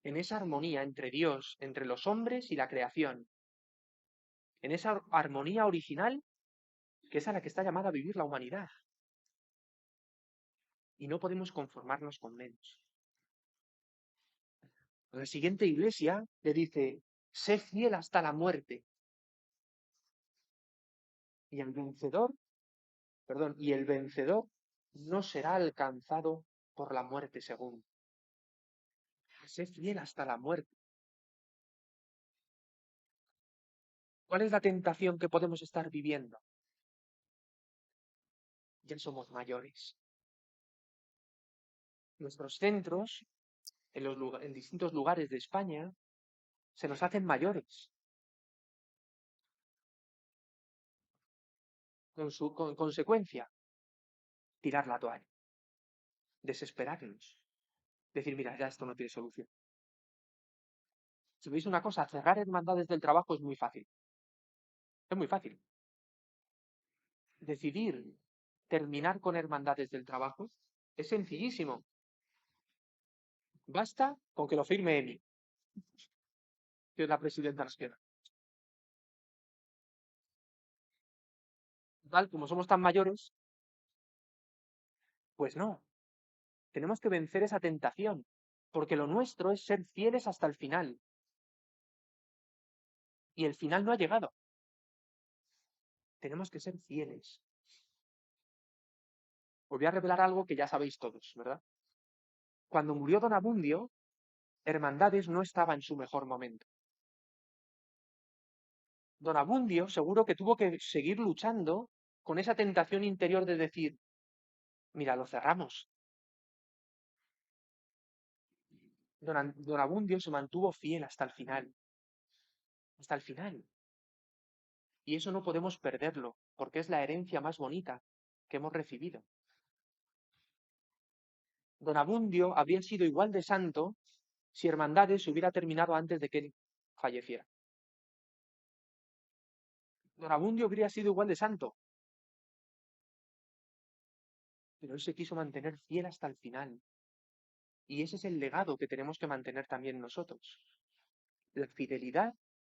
en esa armonía entre Dios, entre los hombres y la creación, en esa armonía original que es a la que está llamada a vivir la humanidad. Y no podemos conformarnos con menos. La siguiente iglesia le dice, sé fiel hasta la muerte. Y el vencedor, y el vencedor no será alcanzado por la muerte segunda. Sé fiel hasta la muerte. ¿Cuál es la tentación que podemos estar viviendo? Ya somos mayores. Nuestros centros, en distintos lugares de España, se nos hacen mayores. Con consecuencia, tirar la toalla, desesperarnos, decir, mira, ya esto no tiene solución. Si veis una cosa, cerrar hermandades del trabajo es muy fácil. Es muy fácil. Decidir terminar con hermandades del trabajo es sencillísimo. Basta con que lo firme Emi, que es la presidenta de la izquierda. Tal como somos tan mayores, pues no. Tenemos que vencer esa tentación, porque lo nuestro es ser fieles hasta el final. y el final no ha llegado. Tenemos que ser fieles. Os voy a revelar algo que ya sabéis todos, ¿verdad? Cuando murió don Abundio, Hermandades no estaba en su mejor momento. Don Abundio seguro que tuvo que seguir luchando con esa tentación interior de decir, mira, lo cerramos. Don Abundio se mantuvo fiel hasta el final. Hasta el final. Y eso no podemos perderlo, porque es la herencia más bonita que hemos recibido. Don Abundio habría sido igual de santo si Hermandades hubiera terminado antes de que él falleciera. Don Abundio habría sido igual de santo, pero él se quiso mantener fiel hasta el final. Y ese es el legado que tenemos que mantener también nosotros. La fidelidad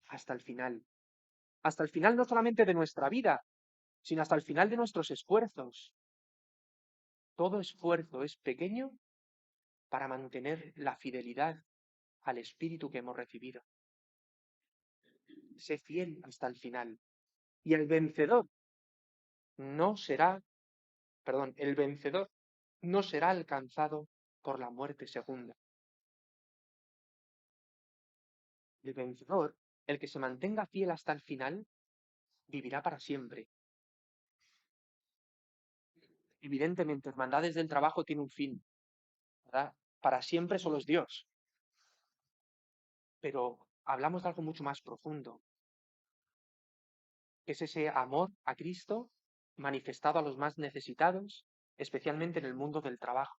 hasta el final. Hasta el final no solamente de nuestra vida, sino hasta el final de nuestros esfuerzos. Todo esfuerzo es pequeño para mantener la fidelidad al espíritu que hemos recibido. Sé fiel hasta el final. Y el vencedor no será, el vencedor no será alcanzado por la muerte segunda. El vencedor, el que se mantenga fiel hasta el final, vivirá para siempre. Evidentemente, Hermandades del Trabajo tiene un fin, ¿verdad? Para siempre solo es Dios. Pero hablamos de algo mucho más profundo, que es ese amor a Cristo manifestado a los más necesitados, especialmente en el mundo del trabajo.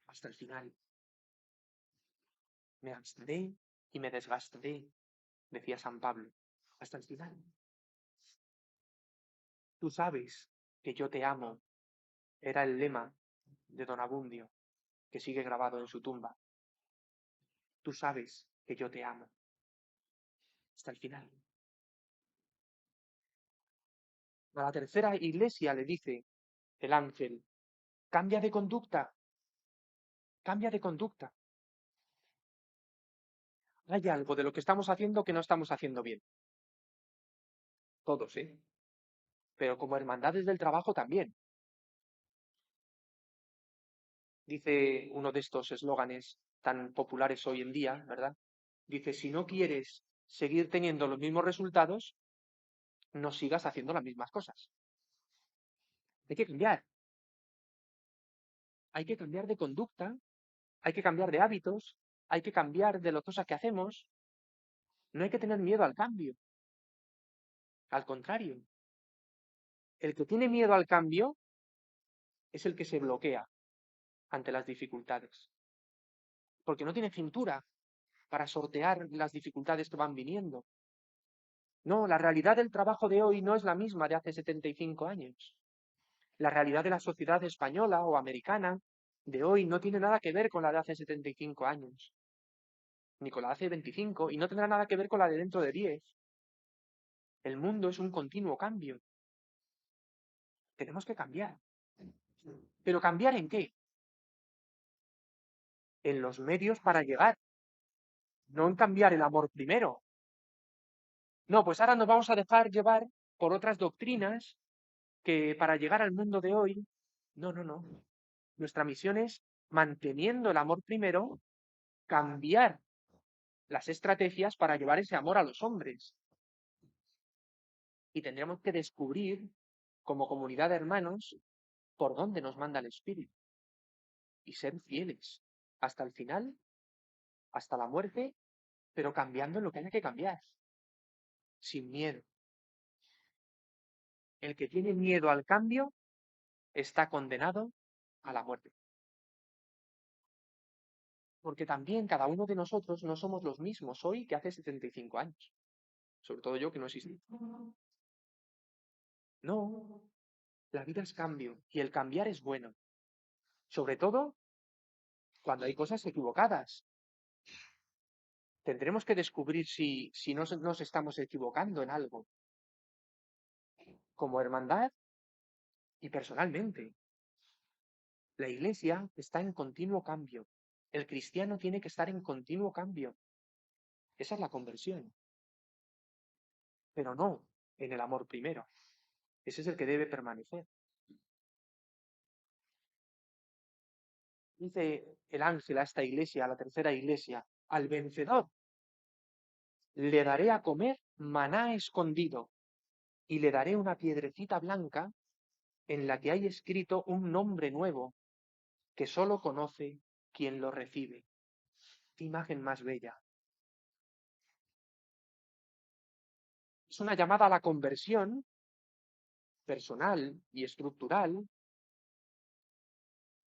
Hasta el final. Me gastaré y me desgastaré, decía San Pablo, hasta el final. Tú sabes que yo te amo, era el lema de don Abundio, que sigue grabado en su tumba. Tú sabes que yo te amo, hasta el final. A la tercera iglesia le dice el ángel, cambia de conducta, cambia de conducta. Hay algo de lo que estamos haciendo que no estamos haciendo bien. Todos, ¿eh? Pero como Hermandades del Trabajo también. Dice uno de estos eslóganes tan populares hoy en día, ¿verdad? Dice, si no quieres seguir teniendo los mismos resultados, no sigas haciendo las mismas cosas. Hay que cambiar. Hay que cambiar de conducta, hay que cambiar de hábitos, hay que cambiar de las cosas que hacemos. No hay que tener miedo al cambio. Al contrario, el que tiene miedo al cambio es el que se bloquea ante las dificultades, porque no tiene cintura para sortear las dificultades que van viniendo. No, la realidad del trabajo de hoy no es la misma de hace 75 años. La realidad de la sociedad española o americana de hoy no tiene nada que ver con la de hace 75 años, ni con la de hace 25, y no tendrá nada que ver con la de dentro de 10. El mundo es un continuo cambio. Tenemos que cambiar. ¿Pero cambiar en qué? En los medios para llegar, no en cambiar el amor primero. No, pues ahora nos vamos a dejar llevar por otras doctrinas que para llegar al mundo de hoy, no, no, no. Nuestra misión es, manteniendo el amor primero, cambiar las estrategias para llevar ese amor a los hombres. Y tendremos que descubrir, como comunidad de hermanos, por dónde nos manda el Espíritu. Y ser fieles hasta el final, hasta la muerte, pero cambiando lo que haya que cambiar. Sin miedo. El que tiene miedo al cambio está condenado a la muerte. Porque también cada uno de nosotros no somos los mismos hoy que hace 75 años. Sobre todo yo que no existí. No, la vida es cambio y el cambiar es bueno. Sobre todo cuando hay cosas equivocadas. Tendremos que descubrir si nos estamos equivocando en algo. Como hermandad y personalmente. La iglesia está en continuo cambio. El cristiano tiene que estar en continuo cambio. Esa es la conversión. pero no en el amor primero. Ese es el que debe permanecer. Dice el ángel a esta iglesia, a la tercera iglesia, al vencedor le daré a comer maná escondido y le daré una piedrecita blanca en la que hay escrito un nombre nuevo que solo conoce quien lo recibe. Qué imagen más bella. Es una llamada a la conversión personal y estructural,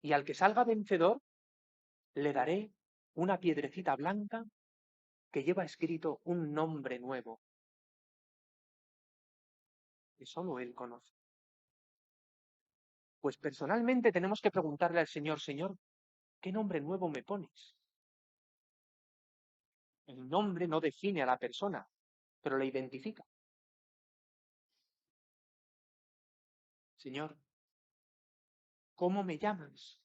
y al que salga vencedor le daré una piedrecita blanca que lleva escrito un nombre nuevo que solo él conoce. Pues personalmente tenemos que preguntarle al Señor, Señor, ¿qué nombre nuevo me pones? El nombre no define a la persona, pero la identifica. Señor, ¿cómo me llamas?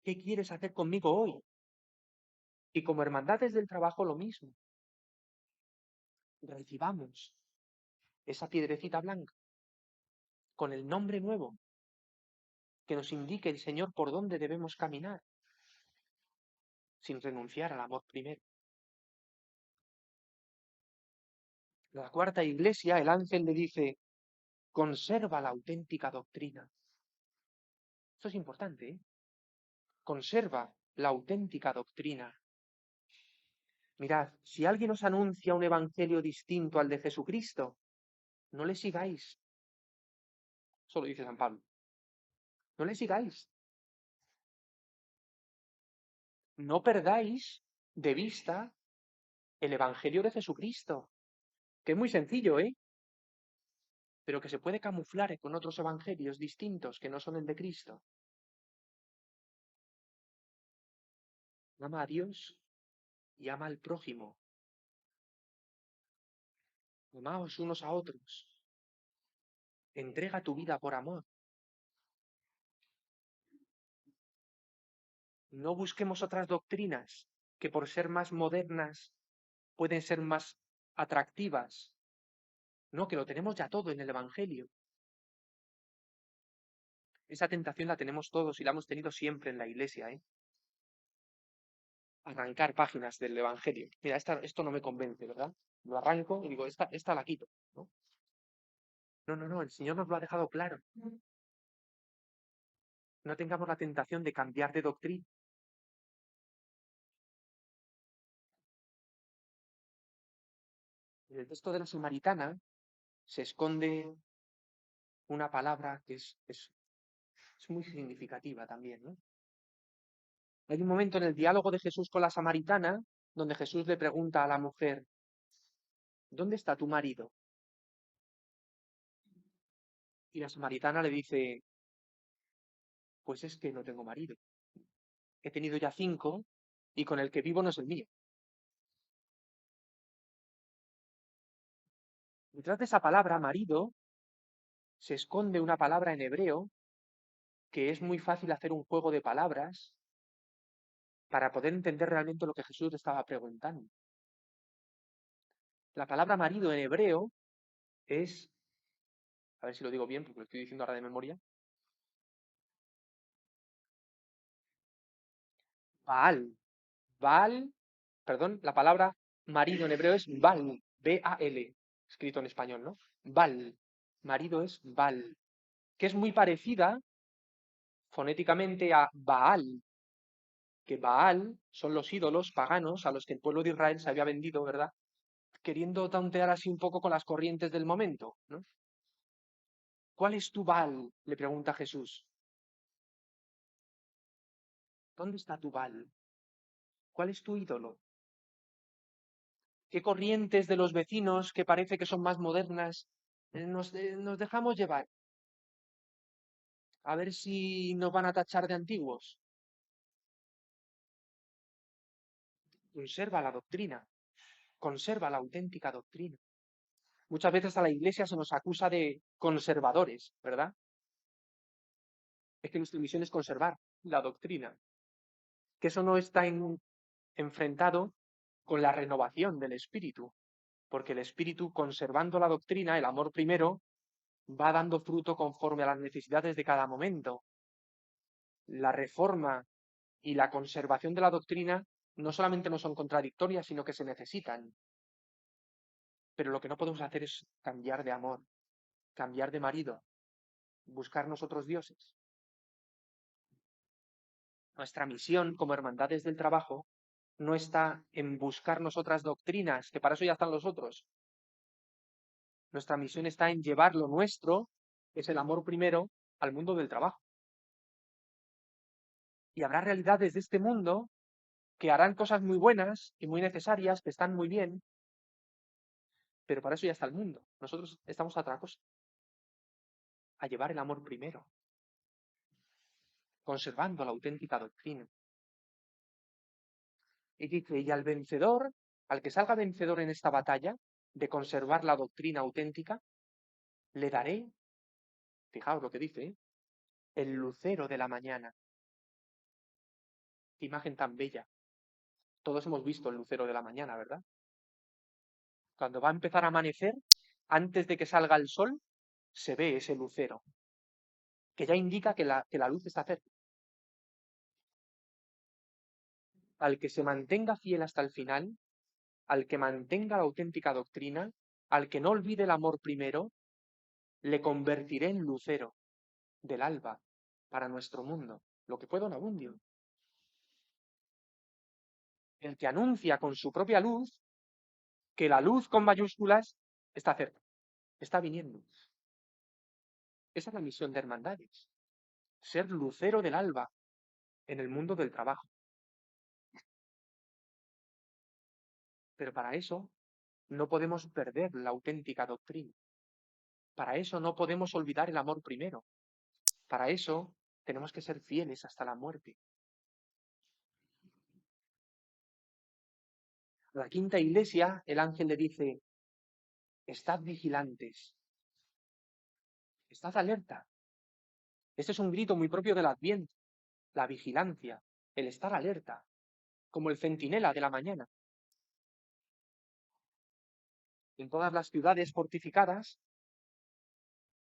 ¿Qué quieres hacer conmigo hoy? Y como hermandades del trabajo lo mismo. Recibamos esa piedrecita blanca con el nombre nuevo que nos indique el Señor por dónde debemos caminar, sin renunciar al amor primero. La cuarta iglesia, el ángel le dice, conserva la auténtica doctrina. Esto es importante, ¿eh? Conserva la auténtica doctrina. Mirad, si alguien os anuncia un evangelio distinto al de Jesucristo, no le sigáis. Eso lo dice San Pablo. No le sigáis. No perdáis de vista el evangelio de Jesucristo, que es muy sencillo, ¿eh? Pero que se puede camuflar con otros evangelios distintos que no son el de Cristo. Ama a Dios y ama al prójimo. Amaos unos a otros. Entrega tu vida por amor. No busquemos otras doctrinas que por ser más modernas pueden ser más atractivas. No, que lo tenemos ya todo en el Evangelio. Esa tentación la tenemos todos y la hemos tenido siempre en la Iglesia, ¿eh? Arrancar páginas del Evangelio. Mira, esto no me convence, ¿verdad? Lo arranco y digo, esta la quito, ¿no? No, el Señor nos lo ha dejado claro. No tengamos la tentación de cambiar de doctrina. En el texto de la Samaritana se esconde una palabra que es muy significativa también, ¿no? Hay un momento en el diálogo de Jesús con la samaritana donde Jesús le pregunta a la mujer, ¿dónde está tu marido? Y la samaritana le dice, pues es que no tengo marido. He tenido ya 5 y con el que vivo no es el mío. Detrás de esa palabra, marido, se esconde una palabra en hebreo que es muy fácil hacer un juego de palabras para poder entender realmente lo que Jesús le estaba preguntando. La palabra marido en hebreo es, a ver si lo digo bien porque lo estoy diciendo ahora de memoria, Baal. Baal, perdón, la palabra marido en hebreo es Bal, B-A-L, escrito en español, ¿no? Bal, marido es Bal, que es muy parecida fonéticamente a Baal, que Baal son los ídolos paganos a los que el pueblo de Israel se había vendido, ¿verdad? Queriendo tantear así un poco con las corrientes del momento, ¿no? ¿Cuál es tu Baal? Le pregunta Jesús. ¿Dónde está tu Baal? ¿Cuál es tu ídolo? ¿Qué corrientes de los vecinos que parece que son más modernas nos dejamos llevar? A ver si nos van a tachar de antiguos. Conserva la doctrina, conserva la auténtica doctrina. Muchas veces a la Iglesia se nos acusa de conservadores, ¿verdad? Es que nuestra misión es conservar la doctrina, que eso no está enfrentado con la renovación del espíritu. porque el Espíritu, conservando la doctrina, el amor primero, va dando fruto conforme a las necesidades de cada momento. La reforma y la conservación de la doctrina no solamente no son contradictorias, sino que se necesitan. Pero lo que no podemos hacer es cambiar de amor, cambiar de marido, buscarnos otros dioses. Nuestra misión como hermandades del trabajo no está en buscarnos otras doctrinas, que para eso ya están los otros. Nuestra misión está en llevar lo nuestro, que es el amor primero, al mundo del trabajo. Y habrá realidades de este mundo que harán cosas muy buenas y muy necesarias, que están muy bien, pero para eso ya está el mundo. Nosotros estamos a otra cosa, a llevar el amor primero, conservando la auténtica doctrina. Y dice, y al vencedor, al que salga vencedor en esta batalla de conservar la doctrina auténtica, le daré, fijaos lo que dice, el lucero de la mañana. Qué imagen tan bella. Todos hemos visto el lucero de la mañana, ¿verdad? Cuando va a empezar a amanecer, antes de que salga el sol, se ve ese lucero, que ya indica que la luz está cerca. Al que se mantenga fiel hasta el final, al que mantenga la auténtica doctrina, al que no olvide el amor primero, le convertiré en lucero del alba para nuestro mundo, lo que fue Don Abundio. El que anuncia con su propia luz que la luz con mayúsculas está cerca, está viniendo. Esa es la misión de Hermandades, ser lucero del alba en el mundo del trabajo. Pero para eso no podemos perder la auténtica doctrina. Para eso no podemos olvidar el amor primero. Para eso tenemos que ser fieles hasta la muerte. A la quinta iglesia, el ángel le dice, estad vigilantes, estad alerta. Este es un grito muy propio del Adviento, la vigilancia, el estar alerta, como el centinela de la mañana. En todas las ciudades fortificadas,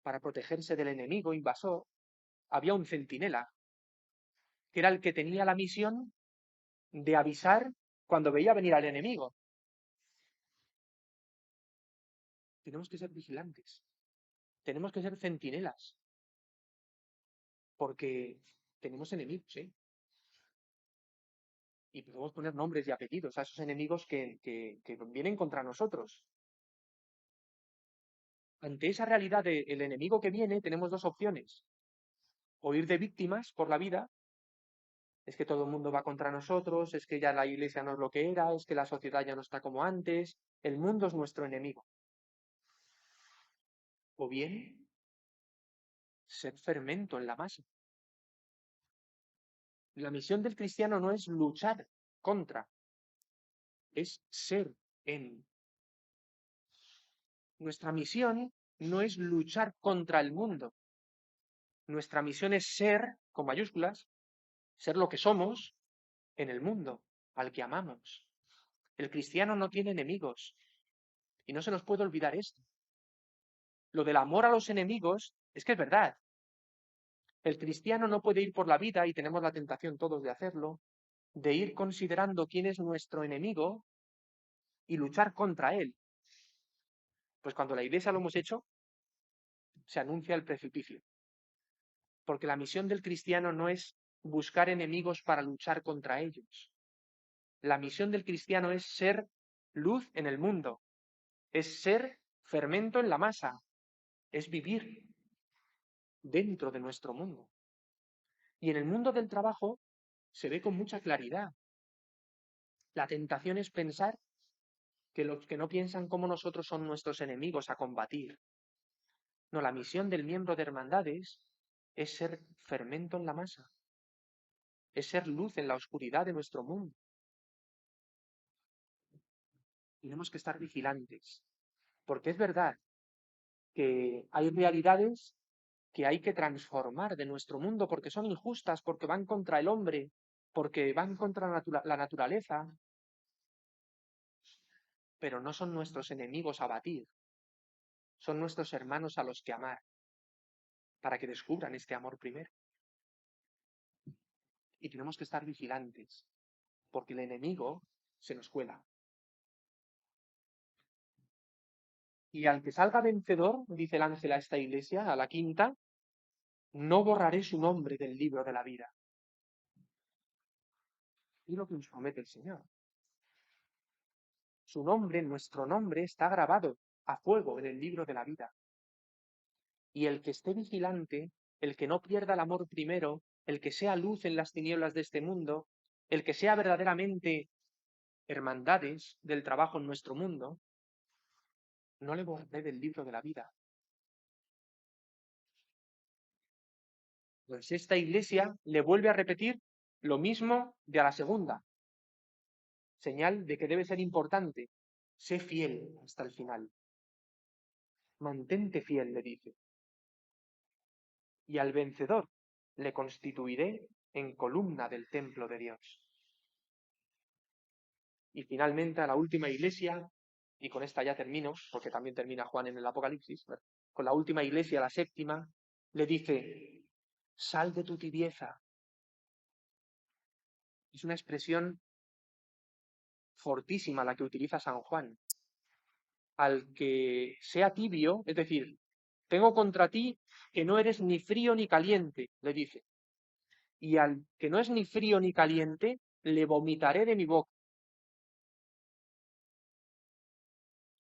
para protegerse del enemigo invasor, había un centinela, que era el que tenía la misión de avisar cuando veía venir al enemigo. Tenemos que ser vigilantes, tenemos que ser centinelas, porque tenemos enemigos, ¿eh? Y podemos poner nombres y apellidos a esos enemigos que vienen contra nosotros. Ante esa realidad del enemigo que viene, tenemos dos opciones. O ir de víctimas por la vida, es que todo el mundo va contra nosotros, es que ya la iglesia no es lo que era, es que la sociedad ya no está como antes, el mundo es nuestro enemigo. O bien, ser fermento en la masa. La misión del cristiano no es luchar contra, es ser en. Nuestra misión no es luchar contra el mundo. Nuestra misión es ser, con mayúsculas, ser lo que somos en el mundo, al que amamos. El cristiano no tiene enemigos y no se nos puede olvidar esto. Lo del amor a los enemigos es que es verdad. El cristiano no puede ir por la vida, y tenemos la tentación todos de hacerlo, de ir considerando quién es nuestro enemigo y luchar contra él. Pues cuando la iglesia lo hemos hecho, se anuncia el precipicio. Porque la misión del cristiano no es buscar enemigos para luchar contra ellos. La misión del cristiano es ser luz en el mundo, es ser fermento en la masa, es vivir dentro de nuestro mundo. Y en el mundo del trabajo se ve con mucha claridad. La tentación es pensar que los que no piensan como nosotros son nuestros enemigos a combatir. No, la misión del miembro de hermandades es ser fermento en la masa, es ser luz en la oscuridad de nuestro mundo. Tenemos que estar vigilantes, porque es verdad que hay realidades que hay que transformar de nuestro mundo porque son injustas, porque van contra el hombre, porque van contra la naturaleza. pero no son nuestros enemigos a batir, son nuestros hermanos a los que amar, para que descubran este amor primero. Y tenemos que estar vigilantes, porque el enemigo se nos cuela. Y al que salga vencedor, dice el ángel a esta iglesia, a la quinta, no borraré su nombre del libro de la vida. Y lo que nos promete el Señor. Su nombre, nuestro nombre, está grabado a fuego en el libro de la vida. Y el que esté vigilante, el que no pierda el amor primero, el que sea luz en las tinieblas de este mundo, el que sea verdaderamente hermandades del trabajo en nuestro mundo, no le borraré del libro de la vida. Pues esta iglesia le vuelve a repetir lo mismo de a la segunda. Señal de que debe ser importante. Sé fiel hasta el final. Mantente fiel, le dice. Y al vencedor le constituiré en columna del templo de Dios. Y finalmente a la última iglesia, y con esta ya termino, porque también termina Juan en el Apocalipsis, con la última iglesia, la séptima, le dice, sal de tu tibieza. Es una expresión fortísima la que utiliza San Juan. Al que sea tibio, es decir, tengo contra ti que no eres ni frío ni caliente, le dice. Y al que no es ni frío ni caliente, le vomitaré de mi boca.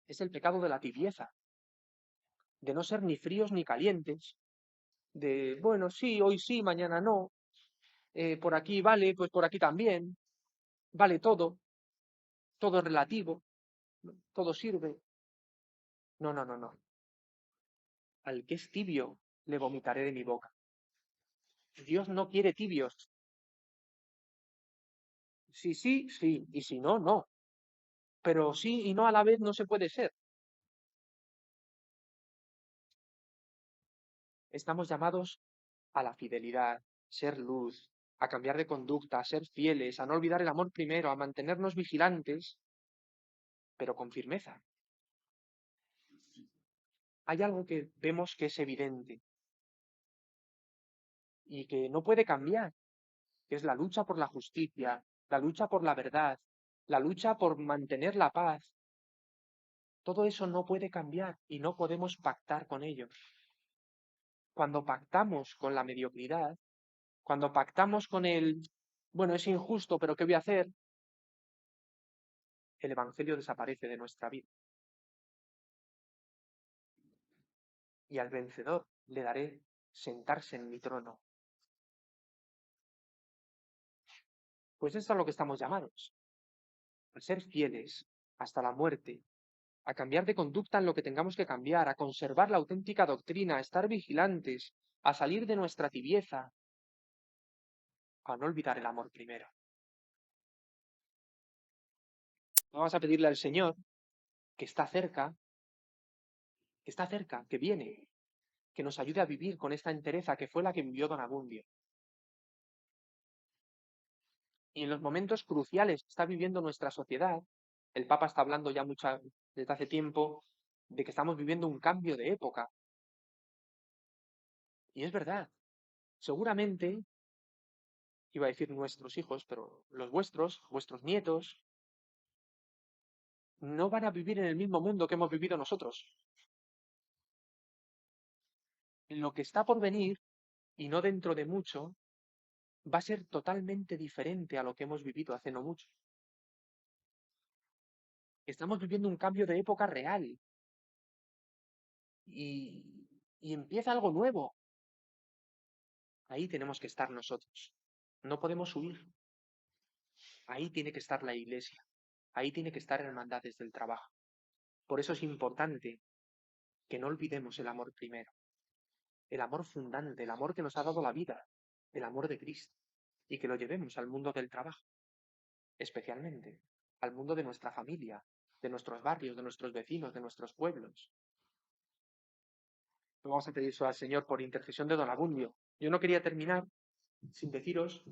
Es el pecado de la tibieza, de no ser ni fríos ni calientes, de, bueno, sí, hoy sí, mañana no, por aquí vale, pues por aquí también, vale todo es relativo, todo sirve. No, no, no, no. Al que es tibio, le vomitaré de mi boca. Dios no quiere tibios. Sí, sí, sí, y si no, no. Pero sí y no a la vez no se puede ser. Estamos llamados a la fidelidad, ser luz, a cambiar de conducta, a ser fieles, a no olvidar el amor primero, a mantenernos vigilantes, pero con firmeza. Hay algo que vemos que es evidente y que no puede cambiar, que es la lucha por la justicia, la lucha por la verdad, la lucha por mantener la paz. Todo eso no puede cambiar y no podemos pactar con ello. Cuando pactamos con la mediocridad, cuando pactamos con el, bueno, es injusto, pero ¿qué voy a hacer? El Evangelio desaparece de nuestra vida. Y al vencedor le daré sentarse en mi trono. Pues eso es a lo que estamos llamados, a ser fieles hasta la muerte, a cambiar de conducta en lo que tengamos que cambiar, a conservar la auténtica doctrina, a estar vigilantes, a salir de nuestra tibieza, a no olvidar el amor primero. Vamos a pedirle al Señor que está cerca, que viene, que nos ayude a vivir con esta entereza que fue la que vivió Don Abundio. Y en los momentos cruciales que está viviendo nuestra sociedad, el Papa está hablando ya desde hace tiempo de que estamos viviendo un cambio de época. Y es verdad, seguramente, iba a decir nuestros hijos, pero los vuestros nietos, no van a vivir en el mismo mundo que hemos vivido nosotros. Lo que está por venir, y no dentro de mucho, va a ser totalmente diferente a lo que hemos vivido hace no mucho. Estamos viviendo un cambio de época real. Y empieza algo nuevo. Ahí tenemos que estar nosotros. No podemos huir. Ahí tiene que estar la iglesia. Ahí tiene que estar Hermandades del Trabajo. Por eso es importante que no olvidemos el amor primero. El amor fundante, el amor que nos ha dado la vida, el amor de Cristo. Y que lo llevemos al mundo del trabajo. Especialmente al mundo de nuestra familia, de nuestros barrios, de nuestros vecinos, de nuestros pueblos. Vamos a pedir eso al Señor por intercesión de Don Abundio. Yo no quería terminar sin deciros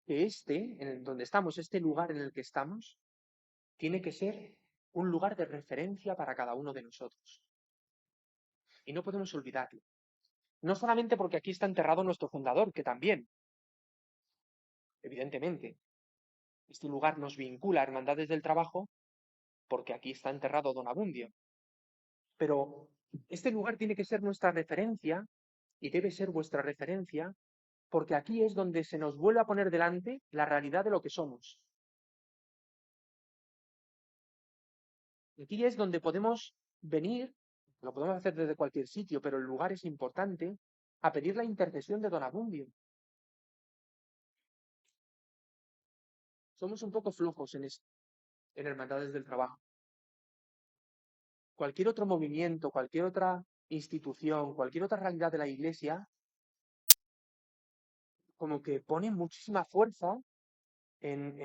que donde estamos, este lugar en el que estamos, tiene que ser un lugar de referencia para cada uno de nosotros. Y no podemos olvidarlo. No solamente porque aquí está enterrado nuestro fundador, que también, evidentemente, este lugar nos vincula a Hermandades del Trabajo, porque aquí está enterrado Don Abundio. Pero este lugar tiene que ser nuestra referencia y debe ser vuestra referencia, porque aquí es donde se nos vuelve a poner delante la realidad de lo que somos. Aquí es donde podemos venir, lo podemos hacer desde cualquier sitio, pero el lugar es importante, a pedir la intercesión de Don Abundio. Somos un poco flojos en Hermandades del Trabajo. Cualquier otro movimiento, cualquier otra institución, cualquier otra realidad de la Iglesia, como que pone muchísima fuerza en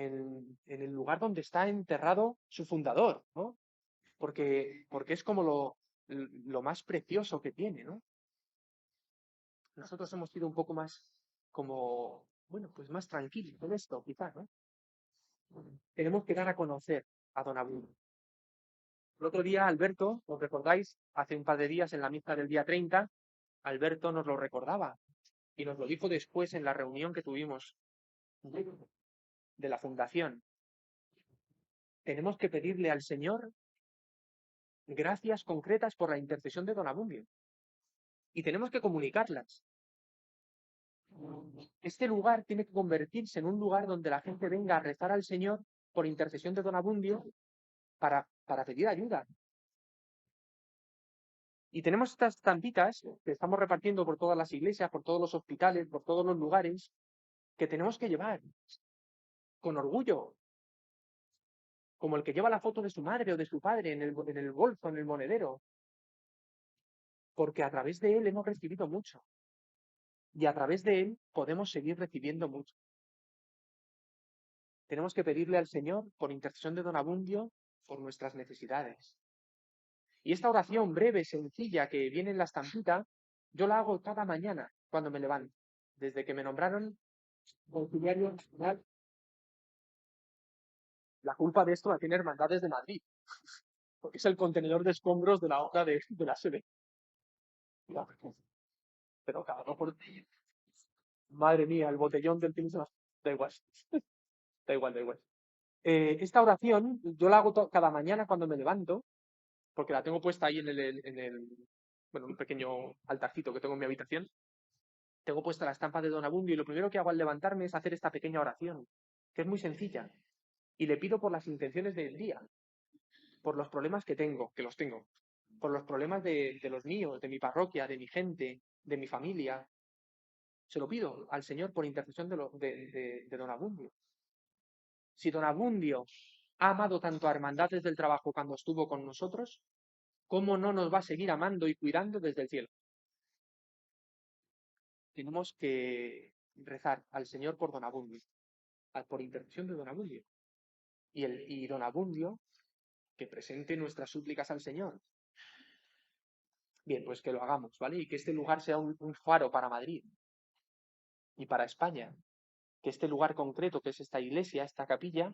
el lugar donde está enterrado su fundador, ¿no? Porque es como lo más precioso que tiene, ¿no? Nosotros hemos sido un poco más como, bueno, pues más tranquilos con esto, quizás, ¿no? Tenemos que dar a conocer a Don Abundio. El otro día, Alberto, ¿os recordáis? Hace un par de días, en la misa del día 30, Alberto nos lo recordaba y nos lo dijo después en la reunión que tuvimos de la fundación. Tenemos que pedirle al Señor gracias concretas por la intercesión de Don Abundio. Y tenemos que comunicarlas. Este lugar tiene que convertirse en un lugar donde la gente venga a rezar al Señor por intercesión de Don Abundio para pedir ayuda. Y tenemos estas estampitas que estamos repartiendo por todas las iglesias, por todos los hospitales, por todos los lugares, que tenemos que llevar con orgullo, como el que lleva la foto de su madre o de su padre en el bolso, en el monedero, porque a través de él hemos recibido mucho. Y a través de él podemos seguir recibiendo mucho. Tenemos que pedirle al Señor, por intercesión de Don Abundio, por nuestras necesidades. Y esta oración breve, sencilla, que viene en la estampita, yo la hago cada mañana cuando me levanto. Desde que me nombraron conciliario nacional, la culpa de esto la tiene Hermandades de Madrid, porque es el contenedor de escombros de la obra de la sede. Pero cada uno por... Madre mía, el botellón del tienes da igual. Da igual, da igual. Esta oración yo la hago cada mañana cuando me levanto, porque la tengo puesta ahí bueno, un pequeño altarcito que tengo en mi habitación. Tengo puesta la estampa de Don Abundio y lo primero que hago al levantarme es hacer esta pequeña oración, que es muy sencilla. Y le pido por las intenciones del día, por los problemas que tengo, que los tengo, por los problemas de los míos, de mi parroquia, de mi gente, de mi familia. Se lo pido al Señor por intercesión de Don Abundio. Si Don Abundio ha amado tanto a Hermandades del Trabajo cuando estuvo con nosotros, ¿cómo no nos va a seguir amando y cuidando desde el cielo? Tenemos que rezar al Señor por Don Abundio, por intercesión de Don Abundio. Y Don Abundio que presente nuestras súplicas al Señor. Bien, pues que lo hagamos, ¿vale? Y que este lugar sea un faro para Madrid y para España. Que este lugar concreto, que es esta iglesia, esta capilla,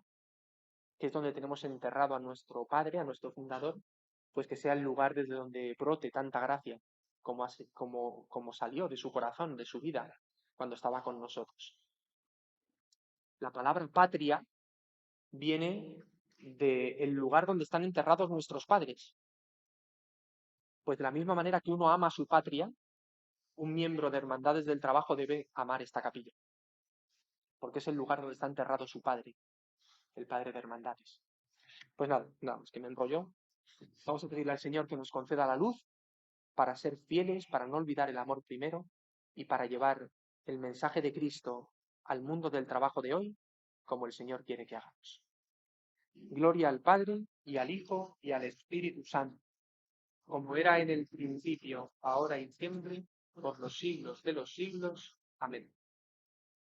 que es donde tenemos enterrado a nuestro padre, a nuestro fundador, pues que sea el lugar desde donde brote tanta gracia como salió de su corazón, de su vida, cuando estaba con nosotros. La palabra patria viene del lugar donde están enterrados nuestros padres. Pues de la misma manera que uno ama a su patria, un miembro de Hermandades del Trabajo debe amar esta capilla, porque es el lugar donde está enterrado su padre, el padre de Hermandades. Pues nada, es que me enrolló. Vamos a pedirle al Señor que nos conceda la luz para ser fieles, para no olvidar el amor primero y para llevar el mensaje de Cristo al mundo del trabajo de hoy, como el Señor quiere que hagamos. Gloria al Padre, y al Hijo, y al Espíritu Santo, como era en el principio, ahora y siempre, por los siglos de los siglos. Amén.